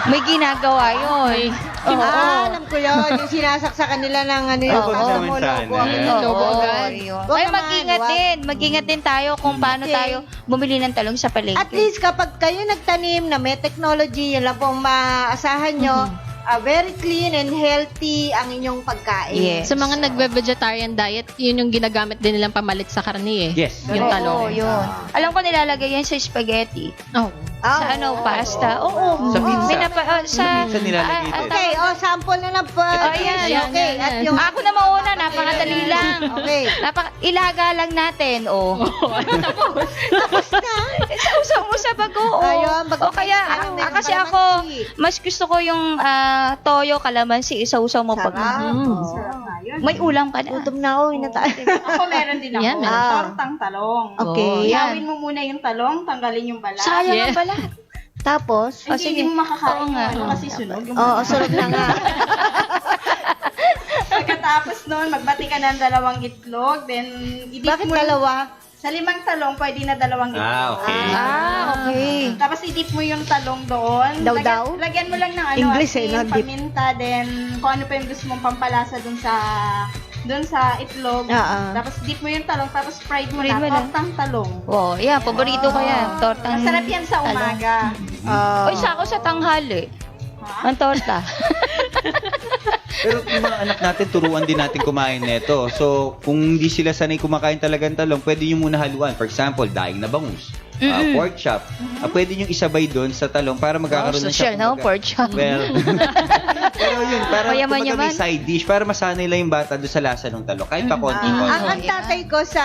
F: may ginagawa yun. Oo.
D: Alam ko yun. Yung sinasaksakan nila ng ano yun.
E: Oo,
D: sa
E: naman
D: logo.
E: sana.
C: Lobo agad.
F: Yun.
D: Wag
F: Ay,
D: naman,
F: mag-ingat
D: wag.
F: din. Mag-ingat din tayo kung paano
D: Okay.
F: tayo bumili ng talong sa palengke.
D: At least kapag kayo nagtanim na may technology, yun lang pong maasahan nyo, very clean and healthy ang inyong pagkain.
F: Yes.
C: Sa mga nagbe-vegetarian diet, yun yung ginagamit din nilang pamalit sa karne eh.
E: Yes.
C: Yung
F: Oo,
C: talong.
F: yun. Alam ko nilalagay yan sa spaghetti.
C: Oh.
F: Sa ano, pasta. Oo.
E: Sa pizza.
F: Sa
E: Sa nilalagay din.
D: Okay, sample na lang po.
F: ayan,
D: Okay,
C: yan,
D: at
C: yan.
D: yung...
F: Ako na mauna, napakadali lang.
D: Okay.
F: Ilaga lang natin, oh. Tapos na. Sausaw mo sa bago, oh.
D: Ayun,
F: O kaya, kasi ako, mas gusto ko yung toyo, kalamansi, isausaw mo pag...
D: Sarap.
B: Sarap na yun.
F: May ulam ka na.
D: Gutom na ako,
B: Ako meron din ako.
C: Yan, meron
D: pa.
B: Tortang talong.
D: Okay.
B: Yawin mo muna yung talong, tanggalin yung balat.
F: Sayang
C: Yeah.
F: ang balat.
D: Tapos,
F: Oh,
B: Hindi
F: sige.
B: mo makakain
F: Oo nga.
B: yung ano kasi sunog. Yung
D: oo, sunog na nga.
B: Pagkatapos nun, magbati ka ng 2 itlog, then idip
D: Bakit
B: mo
D: dalawa?
B: Sa 5 talong, pwede na 2 itlog.
E: Okay.
F: Okay.
B: Tapos idip mo yung talong doon.
D: Daw-daw?
B: Lagyan mo lang ng ano,
D: English
B: asin,
D: not dip.
B: paminta, then kung ano pa yung gusto mong pampalasa doon sa itlog. Tapos dip mo yung talong, tapos fried mo
F: Fried mo
B: na.
F: na.
B: Tortang talong.
F: Wow, yeah, paborito ko yan. Tortang
B: Masarap yan sa
F: talong.
B: umaga.
F: Oy, sa ako sa tanghali. Ang torta.
E: Pero yung mga anak natin, turuan din natin kumain nito. So, kung hindi sila sanay kumakain talagang talong, pwede nyo muna haluan. For example, daing na bangus, pork chop. Pwede nyo isabay doon sa talong para magkakaroon ng
F: Social, no?
E: kumbaga-
F: Pork chop.
E: Well, pero yun, para
F: Mayaman-yaman.
E: kumbaga may side dish, para masanay lang yung bata doon sa lasa ng talong. Kahit pa konti-konti.
D: Ang tatay ko sa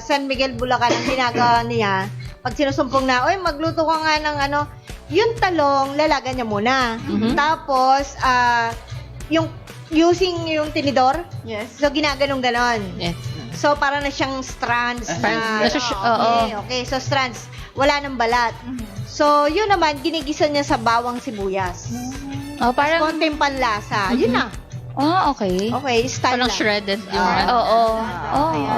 D: San Miguel, Bulacan, ang ginagawa niya, pag sinusumpong na, oy, magluto ka nga ng ano, yung talong, lalagan niya muna. Tapos, yung using yung tinidor,
B: Yes.
D: so ginaganong ganon.
C: Yes.
D: So, para na siyang strands na... Okay, so strands. Wala nang balat. So, yun naman, ginigisa niya sa bawang sibuyas.
F: Oh,
D: Parang
F: parang,
D: konting panlasa. Yun na.
F: okay.
D: Okay, style
C: Parang
D: lang.
C: shredded yung
F: Oo.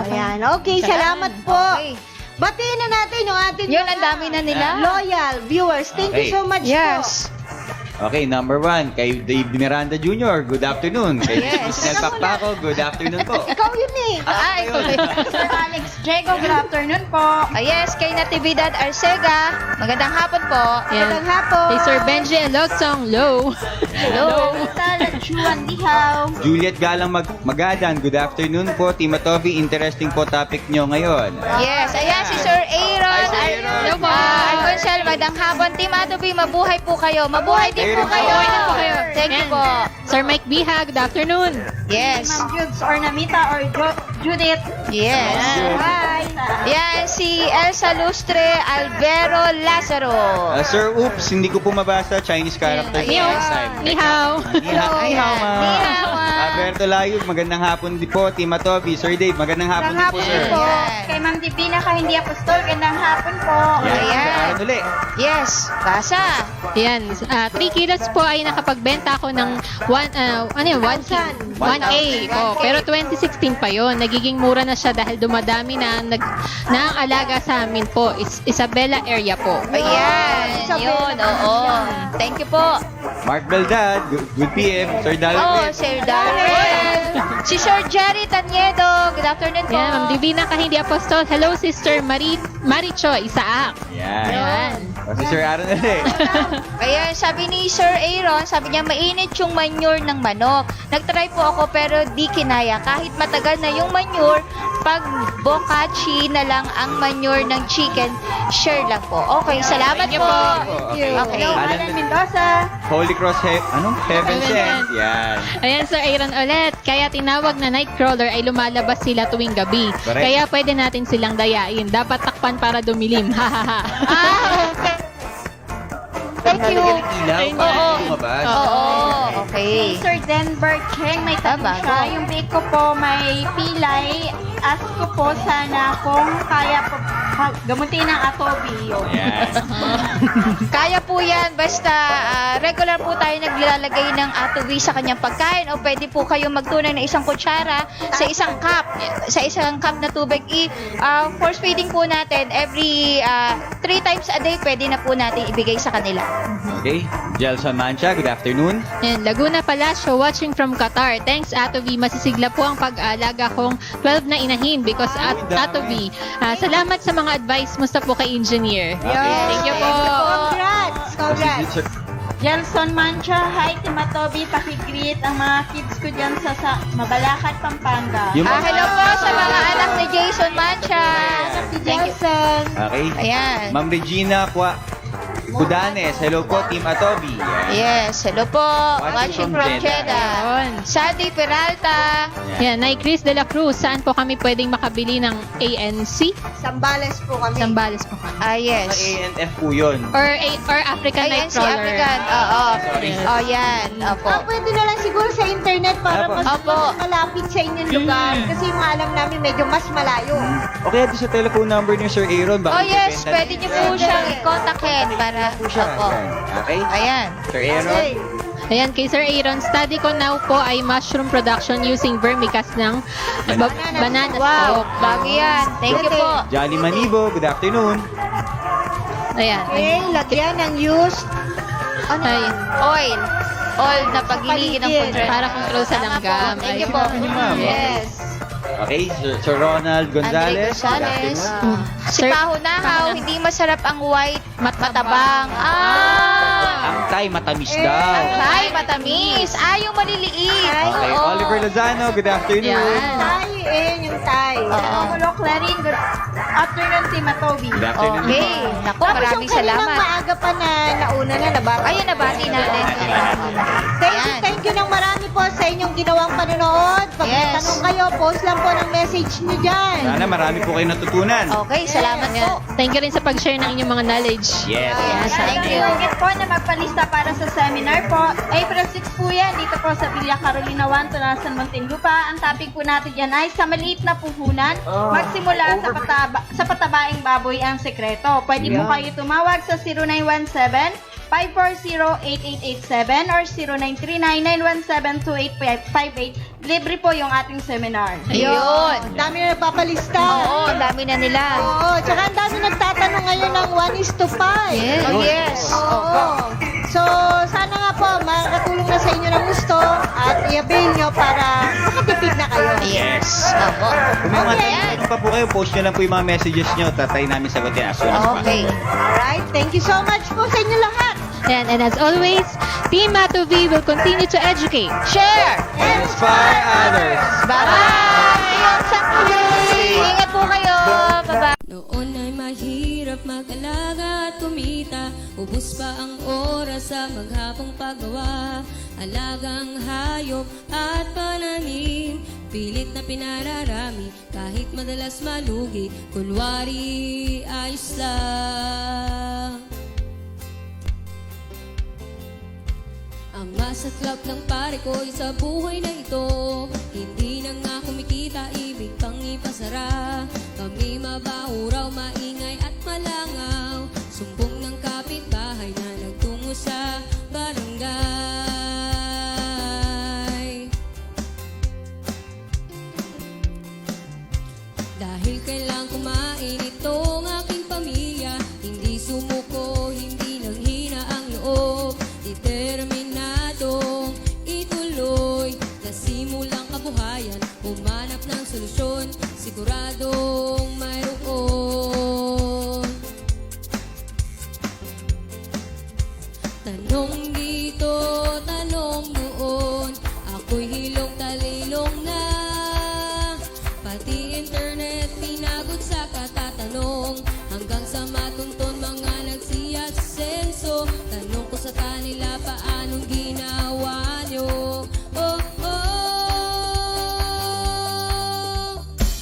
D: Ayan. Okay, salamat po.
F: Okay.
D: Batiin na natin yung ating
F: Yun, ang dami na nila.
D: loyal viewers. Thank you
E: Okay.
D: so much
F: Yes.
E: Okay, number 1, kay Dave Miranda Jr., good afternoon. Kay
F: Yes.
E: Miss Nel Pacpaco, good afternoon po.
D: po. Ikaw yun eh.
F: Ikaw
E: ayun.
B: Sir Alex Jago, good afternoon po.
F: Yes, kay Natividad Arcega. Magandang hapon po.
D: Magandang hapon.
C: Kay Sir Benji Elogsong, low.
F: Hello.
B: Sala Juan Lihaw.
E: Juliet Galang Magadan, good afternoon po. Tima Tovi, interesting po topic nyo ngayon.
F: Yes, ayan si Sir Aaron.
E: Hi, Sir Aaron.
F: Hello po. Arconsel, magandang hapon. Team Atobi, mabuhay po kayo. Mabuhay din po kayo.
C: Mabuhay din po kayo.
F: Thank you
C: Yan.
F: po.
C: Sir Mike Biha, good afternoon.
F: Yes.
B: Ma'am Judes or Namita or Judith.
F: Yes.
B: Hi.
F: Yan, si Elsa Lustre Alvero Lazaro.
E: Sir, oops, hindi ko po mabasa Chinese character
F: Yes.
E: next time.
C: Ni hao.
E: Ni hao, ma.
F: Ni hao, ma.
E: Alberto Layog, magandang hapon din po. Tima Tovi, Sir Dave, magandang hapon din po, sir.
B: po.
F: Yan.
B: Kay Ma'am Divina ka hindi apostol, gandang hapon po.
E: Yan,
F: Ayan.
E: Sir Aaron uli.
F: Yes. Basa.
C: Yan, 3 kilos po ay nakapagbenta ako ng 1A po. Pero 2016 pa yon. Nagiging mura na siya dahil dumadami na ang alaga sa amin po. Isabela area po.
F: Ayan. Yun, oo. Thank you po.
E: Mark Beldad, good PM. Sir
F: Oh,
E: Dalvin.
F: Sir Darrell. Si Sir Jerry Taniedo. Good afternoon po.
C: Yan, Ma'am Divina Kahindi Apostol. Hello, Sister Maricho Isaac.
E: Yan.
C: Yan.
E: Si Sir Aaron uli.
F: Ayan, sabi ni Sir Aaron, sabi niya mainit yung manure ng manok. Nagtry po ako pero di kinaya. Kahit matagal na yung manure, pag bokachi na lang ang manure ng chicken, share lang po. Okay, salamat po.
E: Okay.
F: Okay.
B: Hello, Alan Mendoza.
E: Holy Cross, Heaven Sent. Yan.
C: Ayan, Sir Aaron ulit. Kaya tinawag na nightcrawler ay lumalabas sila tuwing gabi.
E: Correct.
C: Kaya pwede natin silang dayain. Dapat takpan para dumilim. Hahaha.
F: Okay. Thank you.
E: Talaga ng ilaw.
C: Thank you.
E: Oo. Lumabas.
F: Oo, okay.
B: Sir Denver Cheng, may tanong
F: bago.
B: siya. Yung bake ko po may pilay ask ko po sana kung kaya po gamutin ng Atobi yun.
E: Ayan.
F: Kaya po yan, basta regular po tayo naglalagay ng atobi sa kanyang pagkain o pwede po kayong magtunay ng isang kutsara sa isang cup na tubig. Force feeding po natin every 3 times a day, pwede na po natin ibigay sa kanila.
E: Okay. Jelson Mancha, good afternoon.
C: And Laguna Palacio, watching from Qatar. Thanks, Atovi. Masisigla po ang pag-alaga kong 12 na inahin because Atovi. Salamat sa mga advice mo sa po kay Engineer. Thank you po.
D: Congrats! Congrats!
B: Jelson Mancha, hi Team Atobi, pakigreet ang mga kids ko dyan sa Mabalacat, Pampanga.
F: Hello po sa mga anak ni Jason Mancha.
D: Si Jason.
E: Okay.
F: Ayan.
E: Ma'am Regina Budanes, hello po, Team Atobi.
F: Yes, hello po. Watching from Jeddah.
C: Ayun.
F: Sandy Peralta.
C: Yan, Nay Chris de la Cruz, saan po kami pwedeng makabili ng ANC?
D: Sambales po kami.
C: Sambales po kami.
F: Ah,
E: Sa
F: yes.
E: ANF po yun.
C: Or African
F: ANC
C: Nightcrawler.
F: African. Oo.
E: Sorry.
F: Oh, yan. Opo.
D: Pwede na lang siguro sa internet para
E: Apo.
D: mas
F: Opo.
D: malapit sa inyong lugar. Kasi yung alam namin medyo mas malayo.
E: O kaya doon sa telephone number ni Sir Aaron.
F: Oh, yes. Pwede niyo po siyang i-contactin para. Opo.
E: Okay.
F: Ayan.
E: Sir Aaron.
C: Ayan, kay Sir Aaron, study ko now po ay mushroom production using vermicast ng banana
F: Wow.
C: stalk.
F: Bago yan. Thank you po.
E: Johnny Manibo, good afternoon.
C: Ayan.
D: Okay, lagyan ng used
C: Ay,
F: Oil. Oil na paghiligin ng
D: Paligid.
F: control.
C: para control sa langgam.
F: Thank you
C: Ay,
F: po.
E: ma'am.
F: Yes.
E: Okay, Sir Ronald
F: Andre
E: Gonzalez.
F: Gonzalez. Si
C: Sir-
F: Pahunahaw, hindi masarap ang white matabang.
E: Ang Thai matamis daw.
F: Ang Thai, matamis. Yung maliliit.
E: Okay,
F: Oo.
E: Oliver Lozano, good afternoon.
C: Yan.
D: Tay, yung tay.
F: Oo.
B: Hello, Clarin. Good afternoon, Team Atobi.
E: Good afternoon.
F: Okay. Naku,
D: Tapos
F: maraming
D: yung kaninang
F: salamat.
D: maaga pa na nauna na nabati.
F: Ayun, nabati natin. Ayan.
D: Thank you ng marami po sa inyong ginawang panonood. Pag may
F: Yes.
D: tanong kayo, post lang po ng message niyo dyan.
E: Sana marami po kayo natutunan.
F: Okay, salamat po.
C: Thank you rin sa pag-share ng inyong mga knowledge.
E: Yes.
F: Thank you.
B: Thank po na magpalista para sa seminar po. April 6 po yan, dito po sa Villa Carolina 1, Tunasan, Muntinlupa. Ang topic po natin dyan ay sa maliit na puhunan, magsimula sa patabaing baboy ang sekreto. Pwede po kayo tumawag sa 0917 540-8887 or 0939-917-2858. Libre po yung ating seminar.
F: Ayun.
D: Ang dami na nagpapalista.
F: Oo, ang dami na nila.
D: Oo, tsaka ang dami nagtatanong ngayon ng 1:5.
F: Yes. Oh, yes.
D: Oo. So, sana nga po, makakatulong na sa inyo ng gusto at i-avail nyo para makatipid na kayo.
F: Yes. Opo.
E: Kung may mga
F: Ayan.
E: tanong pa po kayo, post nyo lang po yung mga messages nyo. Tatay namin sagutin as soon as
F: Okay.
D: Alright, thank you so much po sa inyo lahat.
C: Yan, and as always, Team Matuvi will continue to educate.
F: Share.
E: Inspire others.
F: Bye-bye. Ingat po kayo. Bye-bye.
G: Noon ay mahirap mag-alaga at kumita. Ubus pa ang oras sa maghapong paggawa. Alagang hayop at pananim, pilit na pinararami kahit madalas malugi. Kunwari ayos lang. Ang masaklap ng pare ko sa buhay na ito, hindi na nga kumikita, ibig pang ipasara. Kami mabaho raw, maingay at malangaw, sumbong ng kapitbahay na nagtungo sa barangay. Dahil kailang kumain itong aking pamilya, hindi sumuko, hindi nanghina ang loob, determinadong ituloy, nasimulang kabuhayan, humanap ng solusyon, siguradong mayroon. Tanong dito, tanong doon, ako'y hilong talilong na, pati internet pinagot sa katatanong, hanggang sa matunton mga nagsiyasenso. Tanong ko sa kanila, paanong ginawa nyo? Oh, oh.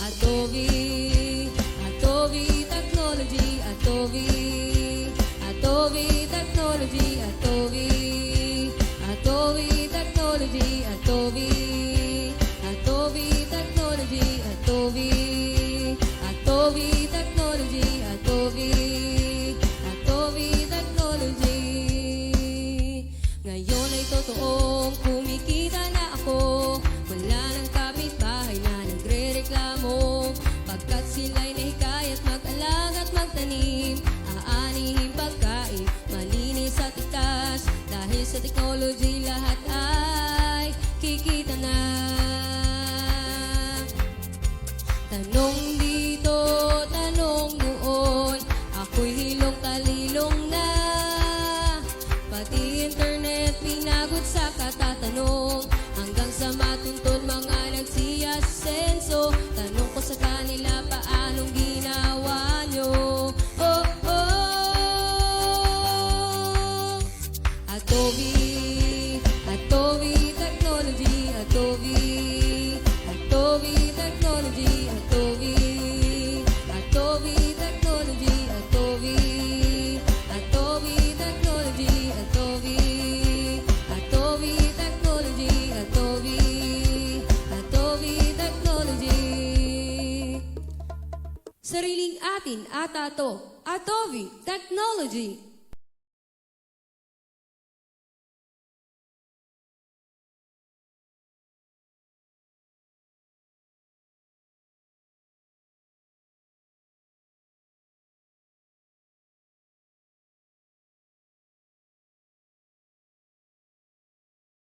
G: Adobe, Adobe Technology, Adobe, Adobe Technology, Adobe, Adobe Technology, Adobe, Adobe Technology, Adobe. sa technology lahat ay kikita na. Tanong dito, tanong doon, ako'y hilong talilong na. Pati internet pinagot sa katatanong, hanggang sa matuntun mga nagsiyasenso. Tanong ko sa kanila, paanong ginawa nyo? Oh, oh. Atobi, Atobi Technology, Atobi, Atobi Technology, Atobi, Atobi Technology, Atobi, Atobi Technology, Atobi, Atobi Technology, Atobi, Atobi Technology. Sariling atin ata to, Atobi Technology.